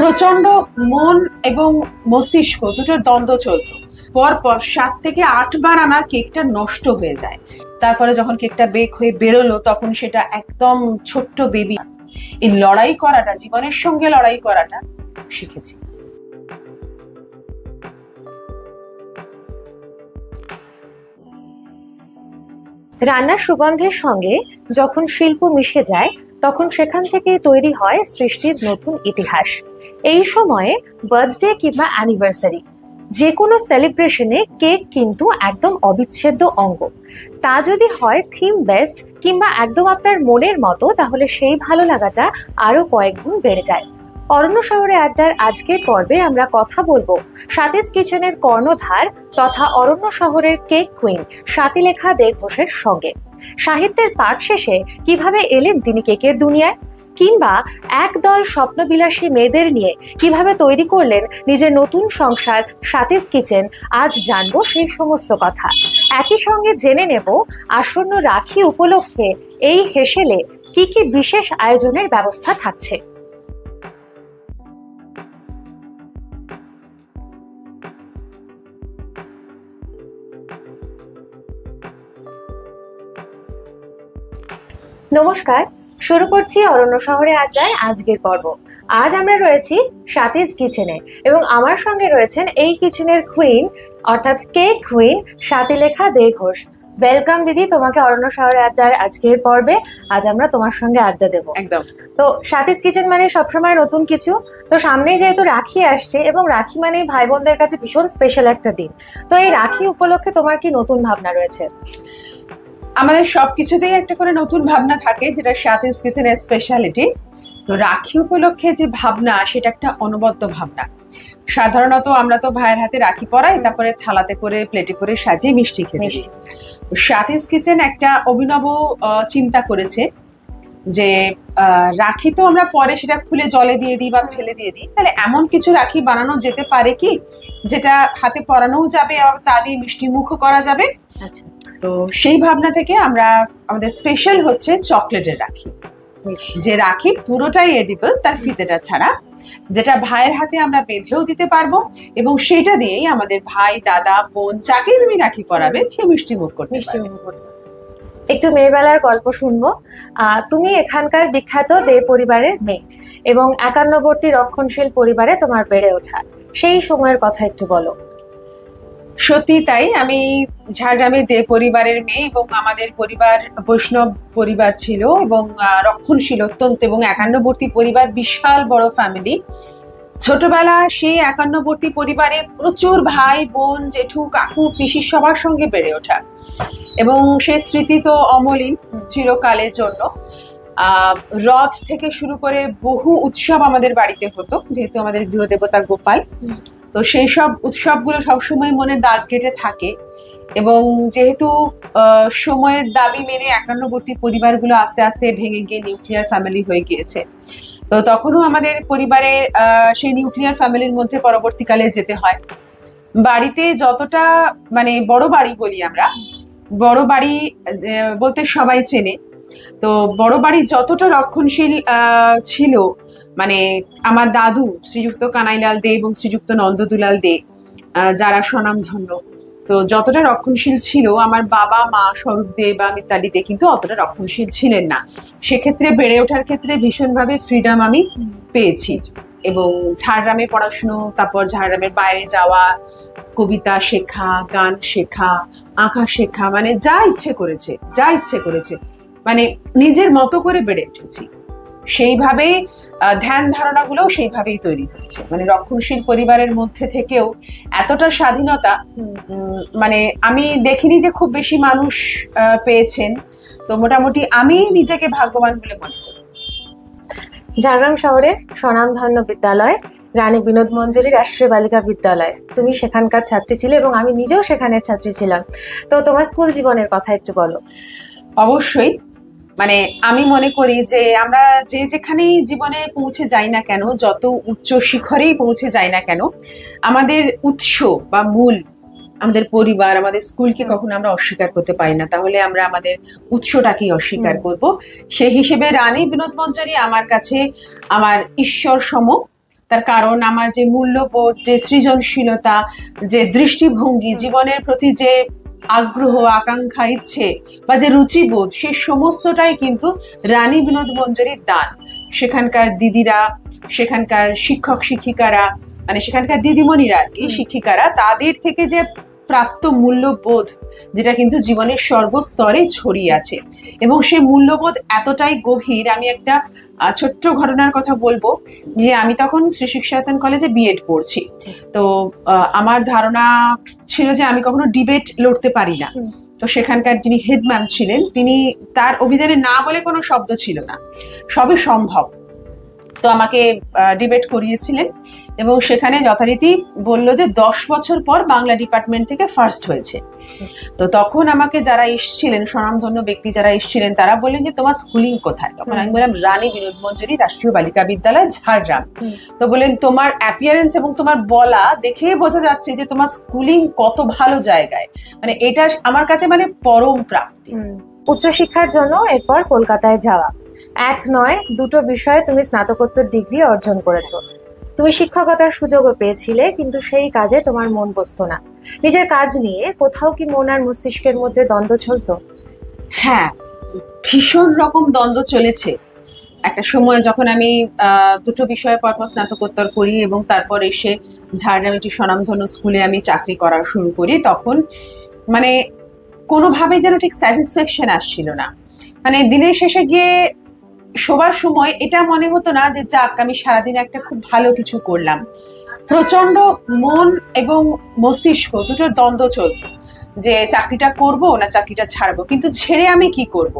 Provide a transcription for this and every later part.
প্রচন্ড মন এবং মস্তিষ্ক দুটোর দ্বন্দ্ব চলতো। পরপর 7 থেকে 8 বার আমার কেকটা নষ্ট হয়ে যায়। তারপরে যখন কেকটা বেক হয়ে বেরোলো তখন সেটা একদম ছোট্ট বেবি। এই লড়াই করাটা, জীবনের সঙ্গে লড়াই করাটা শিখেছি। রান্নার সুগন্ধের সঙ্গে যখন শিল্প মিশে যায় তখন সেখান থেকেই তৈরি হয় সৃষ্টির নতুন ইতিহাস। এই সময়ে বার্থডে কিংবা অ্যানিভার্সারি যে কোনো সেলিব্রেশনে কেক কিন্তু একদম অবিচ্ছেদ্য অঙ্গ। তা যদি হয় থিম বেস্ট কিংবা একদম আপনার মনের মতো, তাহলে সেই ভালো লাগাটা আরো কয়েক গুণ বেড়ে যায়। অরণ্য শহরে আড্ডার আজকের পর্বে আমরা কথা বলবো স্বাতীস কিচেনের কর্ণধার তথা অরণ্য শহরের কেক কুইন স্বাতীলেখা দে ঘোষের সঙ্গে। সাহিত্যের পাঠ শেষে কিভাবে এলেন তিনি কেকের দুনিয়ায়, কিংবা একদল স্বপ্নবিলাসী মেয়েদের নিয়ে কিভাবে তৈরি করলেন নিজের নতুন সংসার স্বাতীস কিচেন। আজ জানবো সেই সমস্ত কথা। একই সঙ্গে জেনে নেব আসন্ন রাখি উপলক্ষে এই হেসেলে কি কি বিশেষ আয়োজনের ব্যবস্থা থাকছে। নমস্কার, শুরু করছি অরণ্য শহরে আড্ডায় আজকের পর্ব। আজ আমরা রয়েছি স্বাতীস কিচেনে এবং আমার সঙ্গে রয়েছেন এই কিচেনের কুইন অর্থাৎ কেক কুইন স্বাতীলেখা দে ঘোষ। ওয়েলকাম দিদি, তোমাকে অরণ্য শহরে আড্ডার আজকের পর্বে। আজ আমরা তোমার সঙ্গে আড্ডা দেবো। একদম। তো স্বাতীস কিচেন মানে সবসময় নতুন কিছু। তো সামনে যেহেতু রাখি আসছে এবং রাখি মানে ভাই বোনদের কাছে ভীষণ স্পেশাল একটা দিন, তো এই রাখি উপলক্ষে তোমার কি নতুন ভাবনা রয়েছে? আমাদের সবকিছুতেই একটা করে নতুন ভাবনা থাকে, যেটা স্বাতীস কিচেনের স্পেশালিটি। তো রাখি উপলক্ষে যে ভাবনা, সেটা একটা অনবদ্য ভাবনা। সাধারণত আমরা তো ভাইয়ের হাতে রাখি পরাই, তারপরে থালাতে করে প্লেটে করে সাজিয়ে মিষ্টি খেতে দিই। স্বাতীস কিচেন একটা অভিনব চিন্তা করেছে যে রাখি তো আমরা পরে সেটা খুলে জলে দিয়ে দিই বা ফেলে দিয়ে দিই, তাহলে এমন কিছু রাখি বানানো যেতে পারে কি যেটা হাতে পরানোও যাবে আর তা দিয়ে মিষ্টি মুখও করা যাবে। আচ্ছা, তো সেই ভাবনা থেকে আমরা আমাদের স্পেশাল হচ্ছে চকলেটের রাখি, যে রাখি পুরোটাই এডিবল, তার ফিতেটা ছাড়া, যেটা ভাইয়ের হাতে আমরা বেঁধেও দিতে পারবো এবং সেটা দিয়েই আমাদের ভাই, দাদা, বোন যাকে তুমি রাখি পরাবে সে মিষ্টি মুখ করতে পারবে। একটু মেয়েবেলার গল্প শুনবো। তুমি এখানকার বিখ্যাত দে পরিবারের মেয়ে এবং একান্নবর্তী রক্ষণশীল পরিবারে তোমার বেড়ে ওঠা, সেই সময়ের কথা একটু বলো। সত্যি তাই, আমি ঝাড়গ্রামের দে পরিবারের মেয়ে এবং আমাদের পরিবার বৈষ্ণব পরিবার ছিল এবং রক্ষণশীল অত্যন্ত, এবং একান্নবর্তী পরিবার, বিশাল বড় ফ্যামিলি। ছোটবেলা সেই একান্নবর্তী পরিবারে প্রচুর ভাই বোন, জেঠু, কাকু, পিসি সবার সঙ্গে বেড়ে ওঠা এবং সেই স্মৃতি তো অমলিন চিরকালের জন্য। রথ থেকে শুরু করে বহু উৎসব আমাদের বাড়িতে হতো, যেহেতু আমাদের গৃহদেবতা গোপাল। তো সেই সব উৎসবগুলো সবসময় মনে দাগ কেটে থাকে এবং যেহেতু সময়ের দাবি মেনে একান্নবর্তী পরিবারগুলো আস্তে আস্তে ভেঙে গিয়ে নিউক্লিয়ার ফ্যামিলি হয়ে গিয়েছে, তো তখনও আমাদের পরিবারে সেই নিউক্লিয়ার ফ্যামিলির মধ্যে পরবর্তীকালে যেতে হয়। বাড়িতে যতটা মানে বড় বাড়ি বলি আমরা, বড় বাড়ি বলতে সবাই চেনে, তো বড় বাড়ি যতটা রক্ষণশীল ছিল, মানে আমার দাদু শ্রীযুক্ত কানাইলাল দে এবং শ্রীযুক্ত নন্দদুলাল দে, যারা স্বনামধন্য, তো যতটা রক্ষণশীল ছিল, আমার বাবা মা স্বরূপ দে বা মিতালি দে কিন্তু অতটা রক্ষণশীল ছিলেন না। সেক্ষেত্রে বেড়ে ওঠার ক্ষেত্রে ভীষণভাবে ফ্রিডম আমি পেয়েছি এবং ঝাড়গ্রামে পড়াশুনো, তারপর ঝাড়গ্রামের বাইরে যাওয়া, কবিতা শেখা, গান শেখা, আঁকা শেখা, মানে যা ইচ্ছে করেছে, মানে নিজের মতো করে বেড়ে উঠেছি। সেইভাবে ধ্যান ধারণাগুলো সেইভাবেই তৈরি হয়েছে। মানে রক্ষণশীল পরিবারের মধ্যে থেকেও এতটা স্বাধীনতা মানে আমি দেখিনি যে খুব বেশি মানুষ পেয়েছেন। তো মোটামুটি আমি নিজেকে ভাগ্যবান বলে মনে করি। ঝাড়গ্রাম শহরের স্বনামধন্য বিদ্যালয় রানী বিনোদ মঞ্জুরি রাষ্ট্রীয় বালিকা বিদ্যালয়, তুমি সেখানকার ছাত্রী ছিলে এবং আমি নিজেও সেখানের ছাত্রী ছিলাম। তো তোমার স্কুল জীবনের কথা একটু বলো। অবশ্যই, মানে আমি মনে করি যে আমরা যে যেখানেই জীবনে পৌঁছে যাই না কেন, যত উচ্চ শিখরেই পৌঁছে যাই না কেন, আমাদের উৎস বা মূল আমাদের পরিবার, আমাদের স্কুলকে কখনো আমরা অস্বীকার করতে পারি না। তাহলে আমরা আমাদের উৎসটাকেই অস্বীকার করব। সেই হিসেবে রানী বিনোদ মঞ্জুরি আমার কাছে আমার ঈশ্বর সম, তার কারণ আমার যে মূল্যবোধ, যে সৃজনশীলতা, যে দৃষ্টিভঙ্গি, জীবনের প্রতি যে আগ্রহ, আকাঙ্ক্ষা, ইচ্ছে বা যে রুচিবোধ, সেই সমস্তটাই কিন্তু রানী বিনোদ মঞ্জুরির দান। সেখানকার দিদিরা, সেখানকার শিক্ষক শিক্ষিকারা, মানে সেখানকার দিদিমণিরা, এই শিক্ষিকারা, তাদের থেকে যে প্রাপ্ত মূল্যবোধ, যেটা কিন্তু জীবনের সর্বস্তরে ছড়িয়ে আছে, এবং সেই মূল্যবোধ এতটাই গভীর। আমি একটা ছোট্ট ঘটনার কথা বলবো, যে আমি তখন শ্রী শিক্ষায়তন কলেজে বিএড পড়ছি। তো আমার ধারণা ছিল যে আমি কখনো ডিবেট লড়তে পারি না। তো সেখানকার যিনি হেড ম্যাম ছিলেন, তিনি, তার অভিধানে না বলে কোনো শব্দ ছিল না, সবই সম্ভব। তো আমাকে ডিবেট করিয়েছিলেন, এবং সেখানে যথারীতি বললো যে 10 বছর পর বাংলা ডিপার্টমেন্ট থেকে ফার্স্ট হয়েছে। তো তখন আমাকে যারা এসেছিলেন, স্বনামধন্য ব্যক্তি যারা এসেছিলেন, তারা বললেন যে তোমার স্কুলিং কোথায়? তখন আমি বললাম রানী বিনোদ মঞ্জুরি রাষ্ট্রীয় বালিকা বিদ্যালয়, ঝাড়গ্রাম। তো বললেন তোমার অ্যাপিয়ারেন্স এবং তোমার বলা দেখে বোঝা যাচ্ছে যে তোমার স্কুলিং কত ভালো জায়গায়, মানে এটা আমার কাছে মানে পরম প্রাপ্তি। উচ্চশিক্ষার জন্য এরপর কলকাতায় যাওয়া, এক নয় দুটো বিষয়ে তুমি স্নাতকোত্তর ডিগ্রি অর্জন করেছো। তুমি শিক্ষকতার সুযোগও পেয়েছিলে, কিন্তু সেই কাজে তোমার মন বসতো না। নিজের কাজ নিয়ে কোথাও কি মন আর মস্তিষ্কের মধ্যে দ্বন্দ্ব চলতো? হ্যাঁ, ভীষণ রকম দ্বন্দ্ব চলেছে। একটা সময় যখন আমি দুটো বিষয়ে পরপর স্নাতকোত্তর করি এবং তারপর এসে ঝাড়গ্রাম একটি স্বনামধন্য স্কুলে আমি চাকরি করা শুরু করি, তখন মানে কোনোভাবে যেন ঠিক স্যাটিসফ্যাকশন আসছিল না। মানে দিনের শেষে গিয়ে শোবার সময় এটা মনে হতো না যে যাক আমি সারাদিন একটা খুব ভালো কিছু করলাম। প্রচন্ড মন এবং মস্তিষ্ক দুটোর দ্বন্দ্ব চলতো, যে চাকরিটা করব না চাকরিটা ছাড়বো, কিন্তু ছেড়ে আমি কি করব,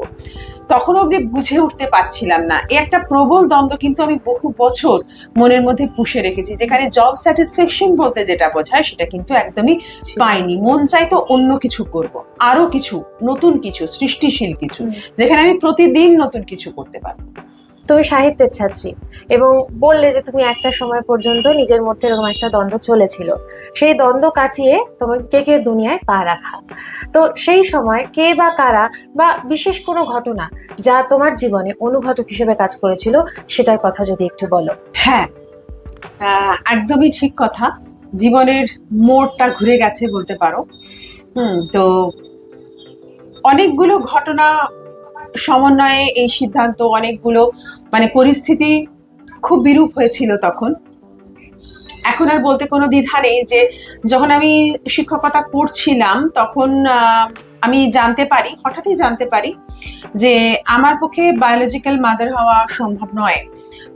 তখন অবধি বুঝে উঠতে পারছিলাম না। এই একটা প্রবল দ্বন্দ্ব কিন্তু আমি বহু বছর মনের মধ্যে পুষে রেখেছি, যেখানে জব স্যাটিসফ্যাকশন বলতে যেটা বোঝায় সেটা কিন্তু একদমই পাইনি। মন চাইতো অন্য কিছু করব, আরো কিছু, নতুন কিছু, সৃষ্টিশীল কিছু, যেখানে আমি প্রতিদিন নতুন কিছু করতে পারবো। তুমি সাহিত্যের ছাত্রী এবং বললে যে তুমি একটা সময় পর্যন্ত নিজের মধ্যে এরকম একটা দ্বন্দ্ব চলেছিল। সেই দ্বন্দ্ব কাটিয়ে তোমার কেকের দুনিয়ায় পা রাখা, তো সেই সময় কে বা কারা বা বিশেষ কোনো ঘটনা যা তোমার জীবনে অনুঘটক হিসেবে কাজ করেছিল, সেটার কথা যদি একটু বলো। হ্যাঁ, একদমই ঠিক কথা। জীবনের মোড়টা ঘুরে গেছে বলতে পারো। তো অনেকগুলো ঘটনা সমন্বয়ে এই সিদ্ধান্ত, অনেকগুলো মানে পরিস্থিতি খুব বিরূপ হয়েছিল তখন। এখন আর বলতে কোনো দ্বিধা নেই যে যখন আমি শিক্ষকতা করছিলাম তখন আমি হঠাৎই জানতে পারি যে আমার পক্ষে বায়োলজিক্যাল মাদার হওয়া সম্ভব নয়।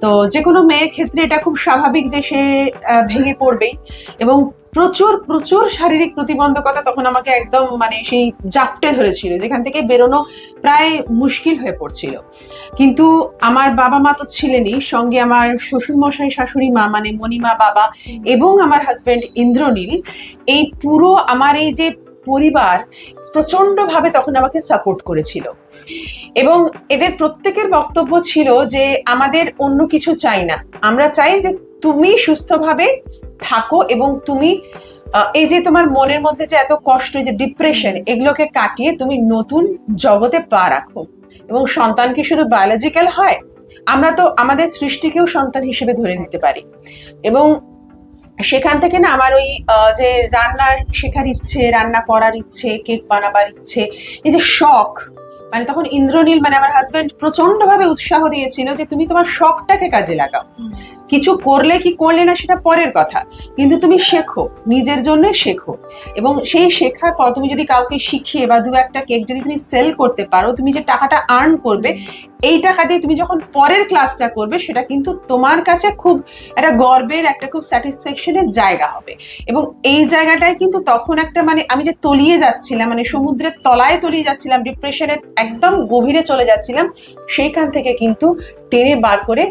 তো যে কোনো মেয়ের ক্ষেত্রে এটা খুব স্বাভাবিক যে সে ভেঙে পড়বেই, এবং প্রচুর প্রচুর শারীরিক প্রতিবন্ধকতা তখন আমাকে একদম মানে সেই জাপটে ধরেছিল, যেখান থেকে বেরোনো প্রায় মুশকিল হয়ে পড়ছিল। কিন্তু আমার বাবা মা তো ছিলেনই, সঙ্গে আমার শ্বশুরমশাই, শাশুড়ি মা মানে মণিমা বাবা, এবং আমার হাজবেন্ড ইন্দ্রনীল, এই পুরো আমার এই যে পরিবার প্রচন্ড ভাবে তখন আমাকে সাপোর্ট করেছিল। এবং এদের প্রত্যেকের বক্তব্য ছিল যে আমাদের অন্য কিছু চাই না, আমরা চাই যে তুমি সুস্থভাবে থাকো এবং তুমি এই যে তোমার মনের মধ্যে যে এত কষ্ট, যে ডিপ্রেশন, এগুলোকে কাটিয়ে তুমি নতুন জগতে পা রাখো। এবং সন্তান কি শুধু বায়োলজিক্যাল হয়, আমরা তো আমাদের সৃষ্টিকেও সন্তান হিসেবে ধরে নিতে পারি। এবং সেখান থেকে না আমার ওই যে রান্নার শেখার ইচ্ছে, রান্না করার ইচ্ছে, কেক বানাবার ইচ্ছে, এই যে শখ, মানে তখন ইন্দ্রনীল মানে আমার হাজবেন্ড প্রচন্ড ভাবে উৎসাহ দিয়েছিল যে তুমি তোমার শখটাকে কাজে লাগাও, কিছু করলে কি করলে না সেটা পরের কথা, কিন্তু তুমি শেখো, নিজের জন্য শেখো। এবং সেই শেখার পর তুমি যদি কাউকে শিখিয়ে বা দু একটা কেক যদি তুমি সেল করতে পারো, তুমি যে টাকাটা আর্ন করবে, এই টাকা দিয়ে তুমি যখন পরের ক্লাসটা করবে, সেটা কিন্তু তোমার কাছে খুব একটা গর্বের, একটা খুব স্যাটিসফ্যাকশনের জায়গা হবে। এবং এই জায়গাটায় কিন্তু তখন একটা মানে আমি যে তলিয়ে যাচ্ছিলাম, মানে সমুদ্রের তলায় তলিয়ে যাচ্ছিলাম, ডিপ্রেশনের একদম গভীরে চলে যাচ্ছিলাম, সেইখান থেকে কিন্তু টেনে বার করে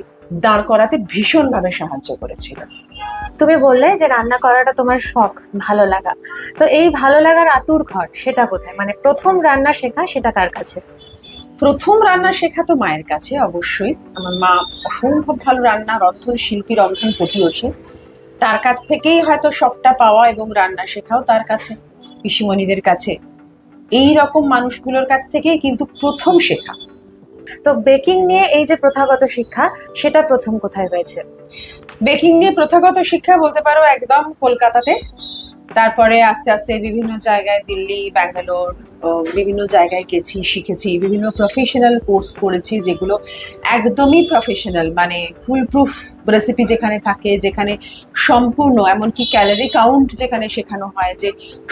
দাঁড় করাতে ভীষণভাবে সাহায্য করেছিল। তুমি বললে যে রান্না করাটা তোমার শখ, ভালো লাগা, তো এই ভালো লাগার আতুর ঘর সেটা কোথায়? মানে প্রথম রান্না শেখা সেটা কার কাছে? প্রথম রান্না শেখা তো মায়ের কাছে অবশ্যই। আমার মা অসম্ভব ভালো রন্ধন শিল্পী, রন্ধন পটুয়সী, তার কাছ থেকেই হয়তো শখটা পাওয়া এবং রান্না শেখাও তার কাছে, পিসিমণিদের কাছে, এই রকম মানুষগুলোর কাছ থেকেই কিন্তু প্রথম শেখা। তো বেকিং নিয়ে এই যে প্রথাগত শিক্ষা, সেটা প্রথম কোথায় হয়েছে? বেকিং নিয়ে প্রথাগত শিক্ষা বলতে পারো একদম কলকাতাতে, তারপরে আস্তে আস্তে বিভিন্ন জায়গায়, দিল্লি, ব্যাঙ্গালোর, বিভিন্ন জায়গায় গেছি, শিখেছি, বিভিন্ন প্রফেশনাল কোর্স করেছি যেগুলো একদমই প্রফেশনাল, মানে ফুল প্রুফ রেসিপি যেখানে থাকে, যেখানে সম্পূর্ণ এমনকি ক্যালোরি কাউন্ট যেখানে শেখানো হয়, যে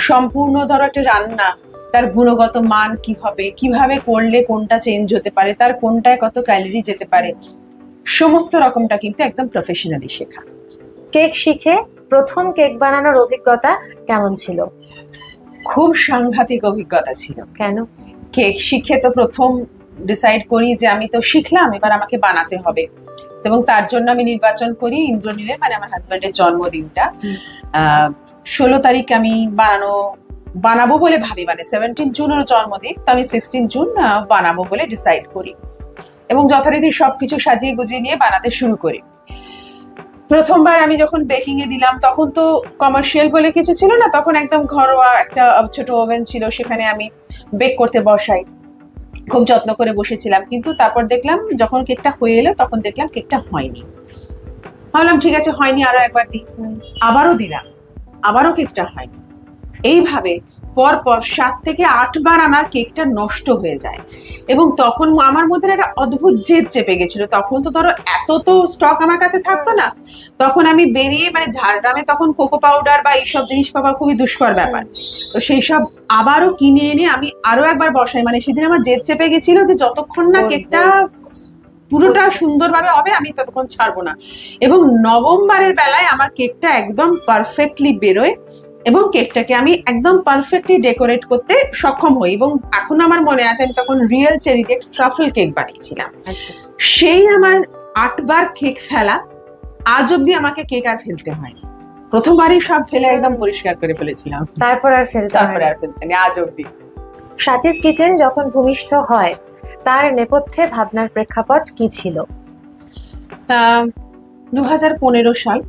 সম্পূর্ণ ধরো একটা রান্না তার গুণগত মান কি হবে, কিভাবে করলে কোনটা চেঞ্জ হতে পারে, তার কোনটায় কত ক্যালোরি যেতে পারে, সমস্ত রকমটা কিন্তু একদম প্রফেশনালি শেখা। কেক শিখে প্রথম কেক বানানোর অভিজ্ঞতা কেমন ছিল? খুব সাংঘাতিক অভিজ্ঞতা ছিল। কেন? কেক শিখে তো প্রথম ডিসাইড করি যে আমি তো শিখলাম, এবার আমাকে বানাতে হবে, এবং তার জন্য আমি নির্বাচন করি ইন্দ্রনীলের, মানে আমার হাজব্যান্ডের জন্মদিনটা। 16 তারিখ আমি বানাবো বলে ভাবি, মানে 17 জুন ওর জন্মদিন, তো আমি 16 জুন বানাবো বলে ডিসাইড করি, এবং যথারীতি সবকিছু সাজিয়ে গুজিয়ে নিয়ে বানাতে শুরু করি। প্রথমবার আমি যখন বেকিং এ দিলাম, তখন তো কমার্শিয়াল বলে কিছু ছিল না, তখন একদম ঘরোয়া একটা ছোট ওভেন ছিল, সেখানে আমি বেক করতে বসাই, খুব যত্ন করে বসেছিলাম। কিন্তু তারপর দেখলাম যখন কেকটা হয়ে এলো, তখন দেখলাম কেকটা হয়নি। ভাবলাম ঠিক আছে, হয়নি, আরো একবার দিই। আবারও দিলাম, আবারও কেকটা হয়নি। এইভাবে পর 7 থেকে 8 বার আমার কেকটা নষ্ট হয়ে যায়, এবং তখন আমার মধ্যে একটা অদ্ভুত জেদ চেপে গেছিল। তখন তো ধরো এত তো স্টক আমার কাছে থাকতো না, তখন আমি বেরিয়ে, মানে ঝাড়গ্রামে তখন কোকো পাউডার বা এইসব জিনিস পাওয়া খুবই দুষ্কর ব্যাপার, তো সেই সব আবারও কিনে এনে আমি আরো একবার বসাই। মানে সেদিন আমার জেদ চেপে গেছিল যে যতক্ষণ না কেকটা পুরোটা সুন্দরভাবে হবে আমি ততক্ষণ ছাড়বো না। এবং নবমবারের বেলায় আমার কেকটা একদম পারফেক্টলি বেরোয়, এবং কেকটাকে আমি একদম পারফেক্টলি ডেকোরেট করতে সক্ষম হই। এবং এখন আমার মনে আছে আমি তখন রিয়েল চেরিতে ট্রাফল কেক বানিয়েছিলাম। সেই আমার 8 বার কেক ফেলা, আজ অব্দি আমাকে কেক আর ফেলতে হয়নি। প্রথমবারই সব ফেলে একদম পরিষ্কার করে ফেলেছিলাম, তারপর আর ফেলতে নেই আজ অব্দি। স্বাতীস কিচেন যখন ভূমিষ্ঠ হয়, তার নেপথ্যে ভাবনার প্রেক্ষাপট কি ছিল? 2015 সাল,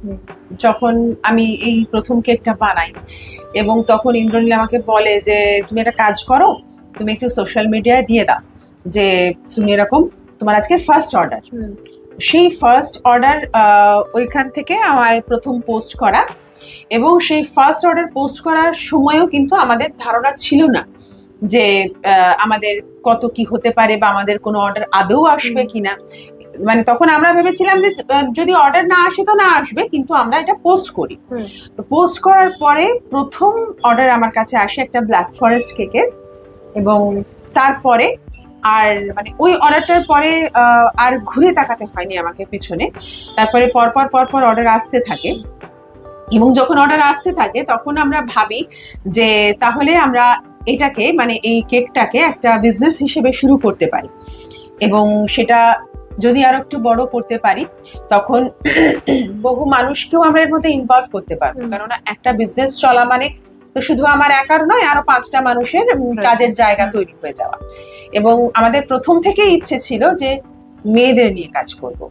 যখন আমি এই প্রথম কেকটা বানাই, এবং তখন ইন্দ্রনীল আমাকে বলে যে তুমি একটা কাজ করো, তুমি একটু সোশ্যাল মিডিয়ায় দিয়ে দাও যে তুমি এরকম, তোমার আজকে ফার্স্ট অর্ডার। সেই ফার্স্ট অর্ডার ওইখান থেকে আমার প্রথম পোস্ট করা, এবং সেই ফার্স্ট অর্ডার পোস্ট করার সময়ও কিন্তু আমাদের ধারণা ছিল না যে আমাদের কত কি হতে পারে, বা আমাদের কোনো অর্ডার আদৌ আসবে কিনা। মানে তখন আমরা ভেবেছিলাম যে যদি অর্ডার না আসে তো না আসবে, কিন্তু আমরা এটা পোস্ট করি। তো পোস্ট করার পরে প্রথম অর্ডার আমার কাছে আসে একটা ব্ল্যাক ফরেস্ট কেকের, এবং তারপরে আর মানে ওই অর্ডারটার পরে আর ঘুরে তাকাতে হয়নি আমাকে পিছনে। তারপরে পরপর অর্ডার আসতে থাকে, এবং যখন অর্ডার আসতে থাকে তখন আমরা ভাবি যে তাহলে আমরা এটাকে, মানে এই কেকটাকে একটা বিজনেস হিসেবে শুরু করতে পারি, এবং সেটা যদি আরো একটু বড় করতে পারি তখন বহু মানুষকেও আমরা এর মধ্যে ইনভলভ করতে পারবো। কেননা একটা বিজনেস চলা মানে তো শুধু আমার একার নয়, আরো 5টা মানুষের কাজের জায়গা তৈরি হয়ে যাওয়া। এবং আমাদের প্রথম থেকেই ইচ্ছে ছিল যে মেয়েদের নিয়ে কাজ করব।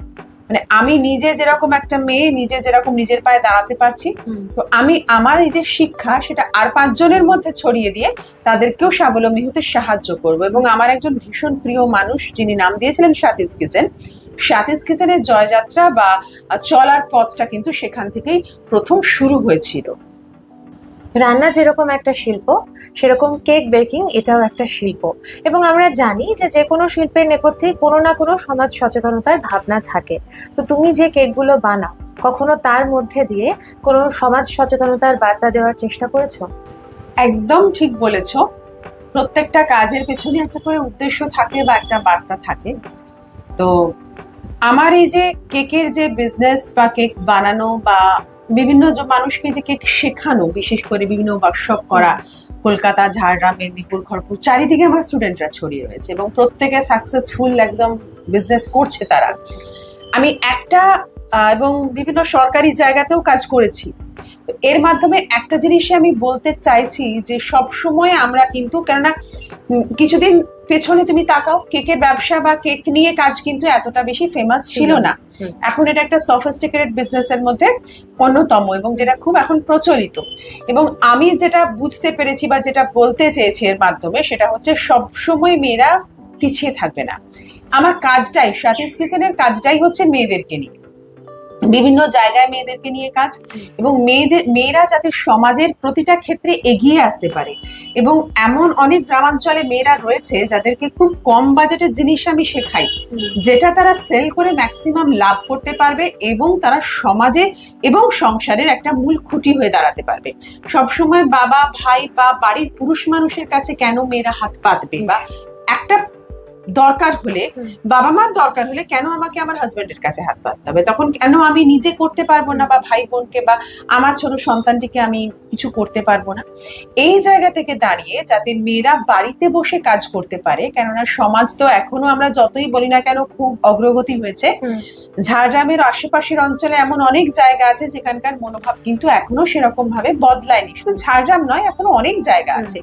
মানে আমি নিজে যেরকম একটা মেয়ে, নিজে যেরকম নিজের পায়ে দাঁড়াতে পারছি, তো আমি আমার এই যে শিক্ষা সেটা আর 5 জনের মধ্যে ছড়িয়ে দিয়ে তাদেরকেও স্বাবলম্বী হতে সাহায্য করব। এবং আমার একজন ভীষণ প্রিয় মানুষ, যিনি নাম দিয়েছিলেন স্বাতীস কিচেন, স্বাতীস কিচেনের জয়যাত্রা বা চলার পথটা কিন্তু সেখান থেকেই প্রথম শুরু হয়েছিল। রান্না যেরকম একটা শিল্প, সেরকম কেক বেকিং এটাও একটা শিল্প। এবং আমরা জানি যে কোনো শিল্পের নেপথ্যে কোনো না কোনো সমাজ সচেতনতার ভাবনা থাকে। তো তুমি যে কেকগুলো বানাও, কখনো তার মধ্যে দিয়ে কোনো সমাজ সচেতনতার বার্তা দেওয়ার চেষ্টা করেছো? একদম ঠিক বলেছো। প্রত্যেকটা কাজের পেছনে একটা করে উদ্দেশ্য থাকে বা একটা বার্তা থাকে। তো আমার এই যে কেকের যে বিজনেস বা কেক বানানো বা বিভিন্ন মানুষকে যে কেক শেখানো, বিশেষ করে বিভিন্ন ওয়ার্কশপ করা, কলকাতা, ঝাড়গ্রাম, মেদিনীপুর, খড়গপুর, চারিদিকে আমার স্টুডেন্টরা ছড়িয়ে রয়েছে, এবং প্রত্যেকে সাকসেসফুল একদম বিজনেস করছে তারা। আমি একটা এবং বিভিন্ন সরকারি জায়গাতেও কাজ করেছি। তো এর মাধ্যমে একটা জিনিসই আমি বলতে চাইছি যে সব সময় আমরা কিন্তু, কেননা কিছুদিন পেছনে তুমি তাকাও, কেকের ব্যবসা বা কেক নিয়ে কাজ কিন্তু এতটা বেশি ফেমাস ছিল না। এখন এটা একটা সফিস্টিকেটেড বিজনেসের মধ্যে অন্যতম, এবং যেটা খুব এখন প্রচলিত। এবং আমি যেটা বুঝতে পেরেছি বা যেটা বলতে চেয়েছি এর মাধ্যমে, সেটা হচ্ছে সব সময় মেয়েরা পিছিয়ে থাকবে না। আমার কাজটাই, স্বাতীস কিচেনের কাজটাই হচ্ছে মেয়েদেরকে নিয়ে, বিভিন্ন জায়গায় মেয়েদেরকে নিয়ে কাজ, এবং মেয়েরা যাতে সমাজের প্রতিটা ক্ষেত্রে এগিয়ে আসতে পারে। এবং এমন অনেক গ্রামাঞ্চলে মেয়েরা রয়েছে যাদেরকে খুব কম বাজেটের জিনিস আমি শেখাই, যেটা তারা সেল করে ম্যাক্সিমাম লাভ করতে পারবে এবং তারা সমাজে এবং সংসারের একটা মূল খুঁটি হয়ে দাঁড়াতে পারবে। সবসময় বাবা, ভাই বা বাড়ির পুরুষ মানুষের কাছে কেন মেয়েরা হাত পাতবে, বা একটা দরকার হলে, বাবা মার দরকার হলে কেন আমাকে আমার হাজবেন্ডের কাছে হাত পাততে হবে, তখন কেন আমি নিজে করতে পারবো না, বা ভাই বোনকে বা আমার ছোট সন্তানটিকে আমি কিছু করতে পারবো না। এই জায়গা থেকে দাঁড়িয়ে যাতে মেয়েরা বাড়িতে বসে কাজ করতে পারে, কেননা সমাজ তো এখনো আমরা যতই বলি না কেন খুব অগ্রগতি হয়েছে। ঝাড়গ্রামের আশেপাশের অঞ্চলে এমন অনেক জায়গা আছে যেখানকার মনোভাব কিন্তু এখনো সেরকম ভাবে বদলায়নি। শুধু ঝাড়গ্রাম নয়, এখনো অনেক জায়গা আছে।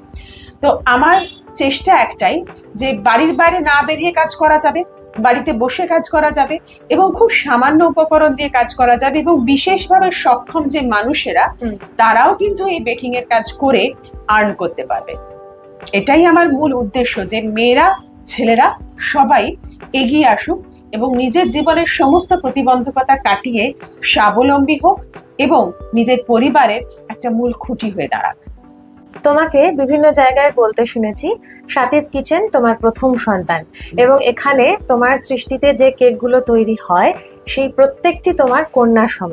তো আমার চেষ্টা একটাই যে বাড়ির বাইরে না বেরিয়ে কাজ করা যাবে, বাড়িতে বসে কাজ করা যাবে, এবং খুব সামান্য উপকরণ দিয়ে কাজ করা যাবে, এবং বিশেষভাবে সক্ষম যে মানুষেরা তারাও কিন্তু এই বেকিং এর কাজ করে আর্ন করতে পারবে। এটাই আমার মূল উদ্দেশ্য, যে মেয়েরা, ছেলেরা সবাই এগিয়ে আসুক এবং নিজের জীবনের সমস্ত প্রতিবন্ধকতা কাটিয়ে স্বাবলম্বী হোক এবং নিজের পরিবারের একটা মূল খুঁটি হয়ে দাঁড়াক। তোমাকে বিভিন্ন জায়গায় বলতে শুনেছি স্বাতীস কিচেন তোমার প্রথম সন্তান, এবং এখানে তোমার সৃষ্টিতে যে কেকগুলো তৈরি হয় সেই প্রত্যেকটি তোমার কন্যা সম।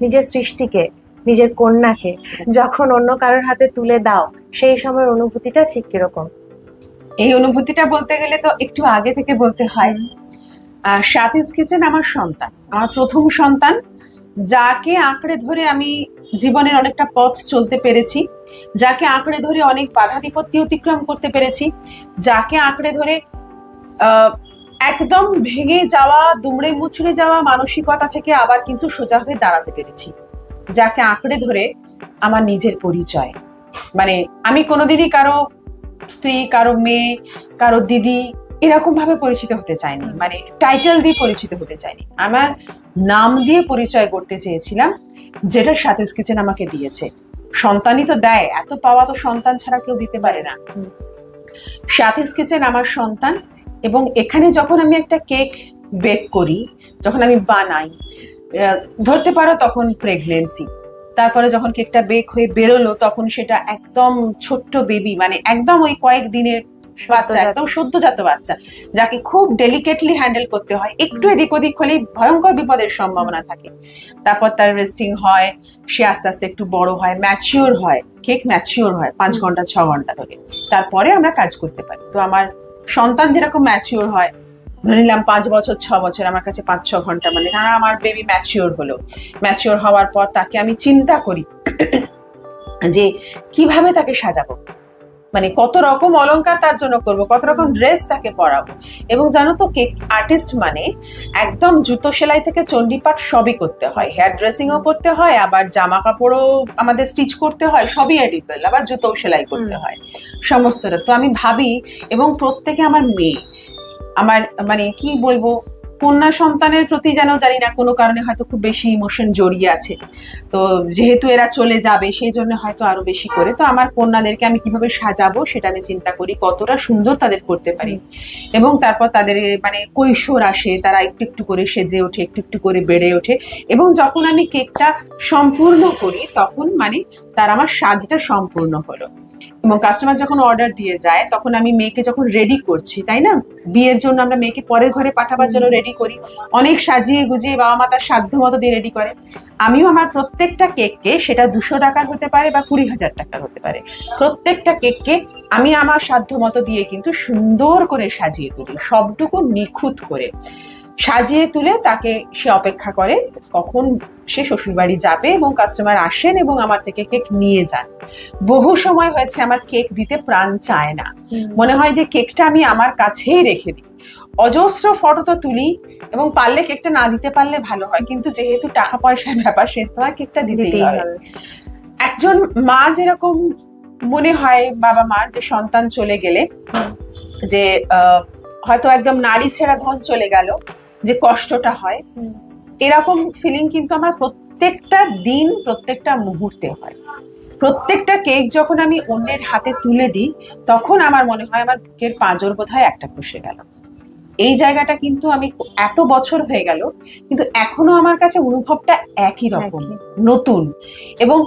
নিজের সৃষ্টিকে, নিজের কন্যাকে যখন অন্য কারোর হাতে তুলে দাও, সেই সময়ের অনুভূতিটা ঠিক কিরকম? এই অনুভূতিটা বলতে গেলে তো একটু আগে থেকে বলতে হয়। স্বাতীস কিচেন আমার সন্তান, আমার প্রথম সন্তান, যাকে আঁকড়ে ধরে আমি জীবনের অনেকটা পথ চলতে পেরেছি, যাকে আঁকড়ে ধরে অনেক বাধা বিপত্তি অতিক্রম করতে পেরেছি, যাকে আঁকড়ে ধরে একদম ভেঙে যাওয়া, দুমড়ে মুচড়ে যাওয়া মানসিকতা থেকে আবার কিন্তু সোজা হয়ে দাঁড়াতে পেরেছি, যাকে আঁকড়ে ধরে আমার নিজের পরিচয়। মানে আমি কোনোদিনই কারো স্ত্রী, কারো মেয়ে, কারো দিদি এরকম ভাবে পরিচিত হতে চাইনি, মানে টাইটেল দিয়ে পরিচিত হতে চাইনি। আমার নাম দিয়ে পরিচয় করতে চেয়েছিলাম, যেটা স্বাতীস কিচেন আমাকে দিয়েছে। সন্তানই তো দেয়, এত পাওয়া তো সন্তান ছাড়া কেউ দিতে পারে না। স্বাতীস কিচেন আমার সন্তান, এবং এখানে যখন আমি একটা কেক বেক করি, যখন আমি বানাই, ধরতে পারো তখন প্রেগনেন্সি, তারপরে যখন কেকটা বেক হয়ে বেরোলো তখন সেটা একদম ছোট্ট বেবি, মানে একদম ওই কয়েক দিনের বাচ্চা, একদম সদ্যজাত বাচ্চা, যাকে খুব ডেলিকেটলি হ্যান্ডেল করতে হয়। একটু এদিক ওদিক হলেই ভয়ঙ্কর বিপদের সম্ভাবনা থাকে। তারপর তার রেস্টিং হয়, সে আস্তে আস্তে একটু বড় হয়, ম্যাচিওর হয়, কেক ম্যাচিওর হয় 5 ঘন্টা 6 ঘন্টা ধরে, তারপরে আমরা কাজ করতে পারি। তো আমার সন্তান যেরকম ম্যাচিওর হয়, ধরে নিলাম 5 বছর 6 বছর, আমার কাছে 5-6 ঘন্টা, মানে আমার বেবি ম্যাচিওর হলো। ম্যাচিওর হওয়ার পর তাকে আমি চিন্তা করি যে কিভাবে তাকে সাজাবো, মানে কত রকম অলংকার তার জন্য করব, কত রকম ড্রেস তাকে পরাবো। এবং জানো তো, কেক আর্টিস্ট মানে একদম জুতো সেলাই থেকে চণ্ডীপাঠ সবই করতে হয়, হেয়ার ড্রেসিংও করতে হয়, আবার জামা কাপড়ও আমাদের স্টিচ করতে হয়, সবই এডিবল, আবার জুতো সেলাই করতে হয়, সমস্তটা। তো আমি ভাবি, এবং প্রত্যেকে আমার মেয়ে, আমার মানে কি বলবো, কন্যা সন্তানের প্রতি যেন জানি না কোনো কারণে হয়তো খুব বেশি ইমোশন জড়িয়ে আছে। তো যেহেতু এরা চলে যাবে সেই জন্য হয়তো আরো বেশি করে, তো আমার কন্যাদেরকে আমি কিভাবে সাজাবো সেটা আমি চিন্তা করি, কতটা সুন্দর তাদের করতে পারি। এবং তারপর তাদের মানে কৈশোর আসে, তারা একটু একটু করে সেজে ওঠে, একটু একটু করে বেড়ে ওঠে, এবং যখন আমি কেকটা সম্পূর্ণ করি তখন মানে তার আমার সাজটা সম্পূর্ণ হলো। এবং কাস্টমার যখন অর্ডার দিয়ে যায় তখন আমি মেয়েকে যখন রেডি করছি, তাই না, বিয়ের জন্য আমরা মেয়েকে পরের ঘরে পাঠাবার জন্য রেডি করি, অনেক সাজিয়ে গুজিয়ে বাবা মা তার সাধ্য মতো দিয়ে রেডি করে। আমিও আমার প্রত্যেকটা কেককে, সেটা 200 টাকার হতে পারে বা 20,000 টাকার হতে পারে, প্রত্যেকটা কেককে আমি আমার সাধ্য মতো দিয়ে কিন্তু সুন্দর করে সাজিয়ে তুলি, সবটুকু নিখুঁত করে সাজিয়ে তুলে তাকে সে অপেক্ষা করে কখন সে শ্বশুরবাড়ি যাবে, এবং কাস্টমার আসেন এবং আমার থেকে কেক নিয়ে যান। বহু সময় হয়েছে আমার কেক দিতে প্রাণ চায় না, মনে হয় যে কেকটা আমি আমার কাছেই রেখে দিই। অজস্র ফটো তো তুলি, এবং পারলে কেকটা না দিতে পারলে ভালো হয়, কিন্তু যেহেতু টাকা পয়সার ব্যাপার, সে তো আর কেকটা দিতেই হবে। একজন মা যেরকম মনে হয় বাবা মার, যে সন্তান চলে গেলে যে হয়তো একদম নারী ছেড়া ধন চলে গেল, যে কষ্টটা হয়, এরকম ফিলিং কিন্তু আমার প্রত্যেকটা দিন, প্রত্যেকটা মুহূর্তে হয়। প্রত্যেকটা কেক যখন আমি অন্যের হাতে তুলে দিই তখন আমার মনে হয় আমার বুকের পাঁজর বোধহয় একটা খসে গেল। এই জায়গাটা কিন্তু আমি এত বছর হয়ে গেল, কিন্তু এখনো আমার কাছে অনুভবটা একই রকম, নতুন। এবং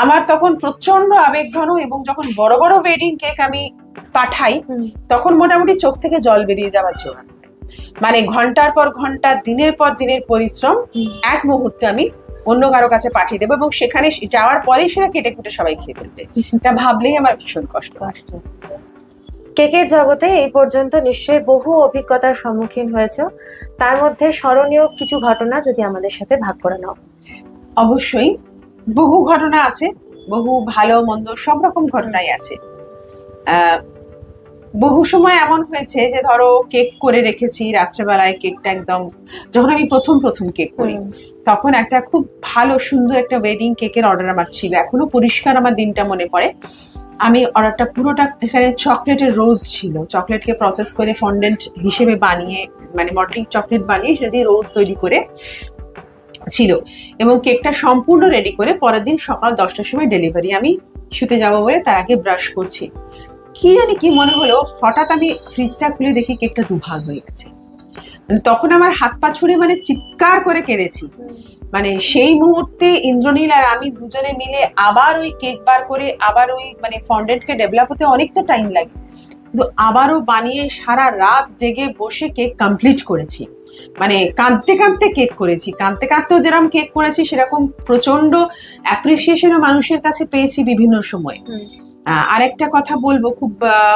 আমার তখন প্রচন্ড আবেগঘন, এবং যখন বড় বড় ওয়েডিং কেক আমি পাঠাই তখন মোটামুটি চোখ থেকে জল বেরিয়ে যাওয়ার জোগাড়। মানে ঘন্টার পর ঘন্টা, দিনের পর দিনের পরিশ্রম এক মুহূর্তে আমি অন্য কারো কাছে পাঠিয়ে দেবো, এবং সেখানে যাওয়ার পরেই সেটা কেটে কুটে সবাই খেয়ে ফেলবে। এটা ভাবলেই আমার ভীষণ কষ্ট। কেকের জগতে এই পর্যন্ত নিশ্চয়ই বহু অভিজ্ঞতার সম্মুখীন হয়েছে, তার মধ্যে স্মরণীয় কিছু ঘটনা যদি আমাদের সাথে ভাগ করে নাও। অবশ্যই বহু ঘটনা আছে, বহু ভালো মন্দ সব রকম ঘটনাই আছে। বহু সময় এমন হয়েছে যে ধরো কেক করে রেখেছি রাত্রেবেলায়, কেকটা একদম, যখন আমি প্রথম কেক করি তখন একটা খুব ভালো সুন্দর একটা ওয়েডিং কেকের অর্ডার আমার ছিল, এখনো পরিষ্কার আমার দিনটা মনে পড়ে। আমি অর্ডারটা পুরোটা, এখানে চকলেটের রোজ ছিল, চকলেটকে প্রসেস করে ফন্ডেন্ট হিসেবে বানিয়ে, মানে মডেলিং চকলেট বানিয়ে সেটা দিয়ে রোজ তৈরি করে ছিল, এবং কেকটা সম্পূর্ণ রেডি করে পরের দিন সকাল 10টার সময় ডেলিভারি। আমি শুতে যাবো বলে তার আগে ব্রাশ করছি, কি জানি কি মনে হলো, হঠাৎ আমি ফ্রিজটা খুলে দেখি কেকটা দুভাগ হয়ে গেছে। মানে তখন আমার হাত পা ছুড়ে মানে চিৎকার করে কেঁদেছি। মানে সেই মুহূর্তে ইন্দ্রনীল আর আমি দুজনে মিলে আবার ওই কেক বার করে, আবার ওই মানে ফন্ডেন্টকে ডেভেলপ হতে অনেকটা টাইম লাগে, কিন্তু আবারও বানিয়ে সারা রাত জেগে বসে কেক কমপ্লিট করেছি। মানে কাঁদতে কাঁদতে কেক করেছি, কাঁদতে কাঁদতেও যেরকম কেক করেছি সেরকম প্রচন্ড অ্যাপ্রিসিয়েশনও মানুষের কাছে পেয়েছি বিভিন্ন সময়। আরেকটা কথা বলবো, খুব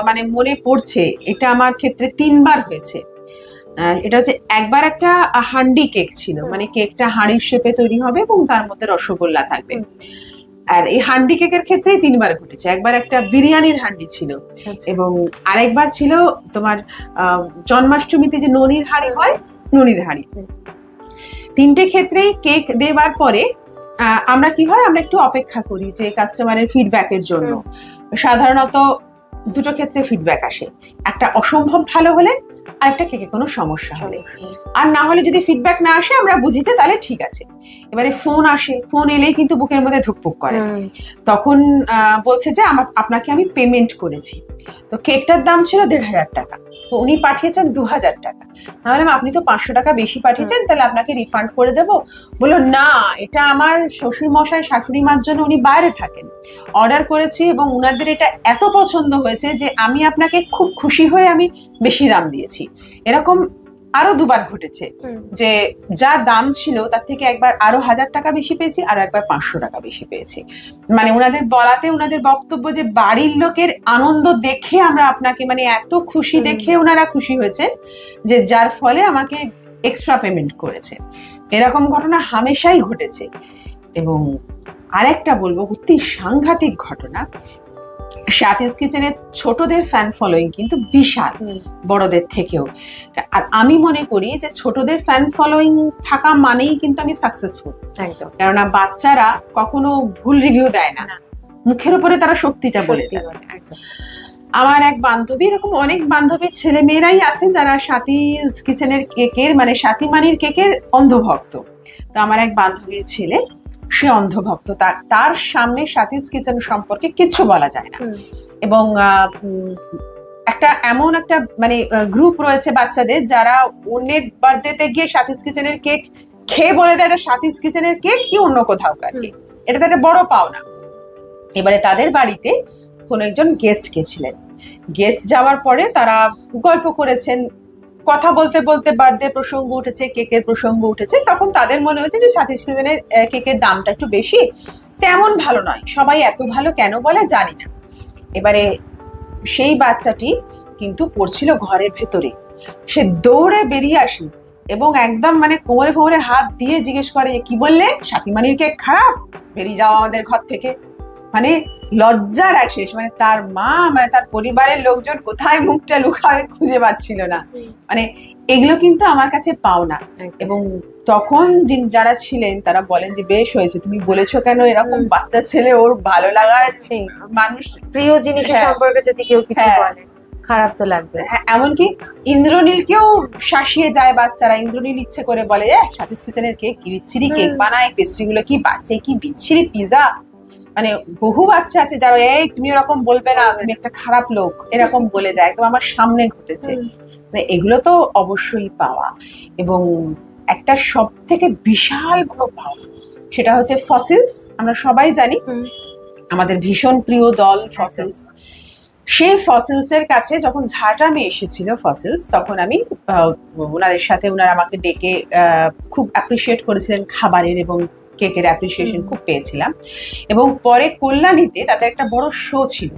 মানে মনে পড়ছে, এটা আমার ক্ষেত্রে 3বার হয়েছে। এটা হচ্ছে, একবার একটা হান্ডি কেক ছিল, মানে কেকটা হাঁড়ির শেপে তৈরি হবে এবং তার মধ্যে রসগোল্লা থাকবে। আর এই হান্ডি কেকের ক্ষেত্রেই 3বার ঘটেছে। একবার একটা বিরিয়ানির হান্ডি ছিল, এবং আরেকবার ছিল তোমার জন্মাষ্টমীতে যে ননির হাঁড়ি হয়, ননির হাঁড়ি। 3টে ক্ষেত্রেই কেক দেবার পরে আমরা কি হয়, আমরা একটু অপেক্ষা করি যে কাস্টমারের ফিডব্যাকের জন্য। সাধারণত 2টো ক্ষেত্রে ফিডব্যাক আসে, একটা অসম্ভব ভালো হলে, আর একটা কেকে কোনো সমস্যা হলে। আর না হলে যদি ফিডব্যাক না আসে আমরা বুঝি যে তাহলে ঠিক আছে। এবারে ফোন আসে, ফোন এলেই কিন্তু বুকের মধ্যে ধুকপুক করে। তখন বলছে যে আপনাকে আমি পেমেন্ট করেছি। তো কেকটার দাম ছিল 1,500 টাকা, তো উনি পাঠিয়েছেন 2,000 টাকা। আমি আপনি তো 500 টাকা বেশি পাঠিয়েছেন, তাহলে আপনাকে রিফান্ড করে দেবো। বললো না, এটা আমার শ্বশুর মশাই শাশুড়ি মার জন্য, উনি বাইরে থাকেন, অর্ডার করেছি এবং উনাদের এটা এত পছন্দ হয়েছে যে আমি আপনাকে খুব খুশি হয়ে আমি বেশি দাম দিয়েছি। এরকম আরো 2বার ঘটেছে, যে যা দাম ছিল তার থেকে একবার আরো 1,000 টাকা বেশি পেয়েছি, আর একবার 500 টাকা বেশি পেয়েছি। মানে ওনাদের বলাতে, ওনাদের বক্তব্য যে বাড়ির লোকের আনন্দ দেখে আমরা আপনাকে, মানে এত খুশি দেখে ওনারা খুশি হয়েছে যে যার ফলে আমাকে এক্সট্রা পেমেন্ট করেছে। এরকম ঘটনা হামেশাই ঘটেছে। এবং আরেকটা বলবো, অতি সাংঘাতিক ঘটনা, সাথীস কিচেনের ছোটদের ফ্যান ফলোয়িং কিন্তু বিশাল, বড়দের থেকেও। আর আমি মনে করি যে ছোটদের ফ্যান ফলোয়িং থাকা মানেই কিন্তু আমি সাকসেসফুল। কেননা বাচ্চারা কখনো ভুল রিভিউ দেয় না, মুখের উপরে তারা সত্যিটা বলে যায়। আমার এক বান্ধবী, এরকম অনেক বান্ধবীর ছেলে মেয়েরাই আছে যারা সাথীস কিচেনের কেকের, মানে সাথী মানির কেকের অন্ধভক্ত। তো আমার এক বান্ধবীর ছেলে, সে অন্ধভক্ত, তার সামনে সাথীস কিচেন সম্পর্কে কিচ্ছু বলা যায় না। এবং একটা এমন একটা মানে গ্রুপ রয়েছে বাচ্চাদের, যারা অন্যের বার্থডেতে গিয়ে সাথীস কিচেনের কেক খেয়ে বলে দেয় এটা সাথীস কিচেনের কেক কি অন্য কোথাও কার কেক। এটা তো একটা বড় পাওনা। এবারে তাদের বাড়িতে কোন একজন গেস্ট গেছিলেন, গেস্ট যাওয়ার পরে তারা গল্প করেছেন, কথা বলতে বলতে বার্থডে প্রসঙ্গ উঠেছে, কেকের প্রসঙ্গ উঠেছে। তখন তাদের মনে হয়েছে যে সাথীস কিচেনের কেকের দামটা একটু বেশি, তেমন ভালো নয়, সবাই এত ভালো কেন বলে জানি না। এবারে সেই বাচ্চাটি কিন্তু পড়ছিল ঘরের ভেতরে, সে দৌড়ে বেরিয়ে আসে এবং একদম মানে কোমরে ফোমরে হাত দিয়ে জিজ্ঞেস করে যে কি বললে, সাথীমানির কেক খারাপ, বেরিয়ে যাও আমাদের ঘর থেকে। মানে লজ্জার এক শেষ, মানে তার মা, মানে তার পরিবারের লোকজন কোথায় মুখটা লুকাবে খুঁজে পাচ্ছিল না। মানে এগুলো কিন্তু আমার কাছে পাও না। এবং তখন যারা ছিলেন তারা বলেন যে বেশ হয়েছে তুমি বলেছো, কেন এরকম বাচ্চা ছেলে, ওর ভালো লাগার মানুষ, প্রিয় জিনিসের সম্পর্কে যদি কেউ কিছু বলে খারাপ তো লাগবে। হ্যাঁ, এমনকি ইন্দ্রনীলকেও শাসিয়ে যায় বাচ্চারা। ইন্দ্রনীল ইচ্ছে করে বলে সাথীস কিচেনের কেক কি বিচ্ছিরি কেক বানায়, পেস্ট্রি গুলো কি বাচ্চা, কি বিচ্ছিরি পিজা। মানে বহু বাচ্চা আছে যারা এই তুমি ওরকম বলবে না, তুমি একটা খারাপ লোক, এরকম বলে যায়। একদম আমার সামনে ঘটেছে। মানে এগুলো তো অবশ্যই পাওয়া। এবং একটা সব থেকে বিশাল বড় পাওয়া সেটা হচ্ছে ফসিলস। আমরা সবাই জানি আমাদের ভীষণ প্রিয় দল ফসিলস। সেই ফসিলস এর কাছে যখন ঝাঁটামে এসেছিল ফসিলস, তখন আমি ওনাদের সাথে, ওনারা আমাকে ডেকে খুব অ্যাপ্রিসিয়েট করেছিলেন খাবারের এবং কেকের অ্যাপ্রিসিয়েশন খুব পেয়েছিলাম। এবং পরে কল্যাণীতে তাদের একটা বড় শো ছিল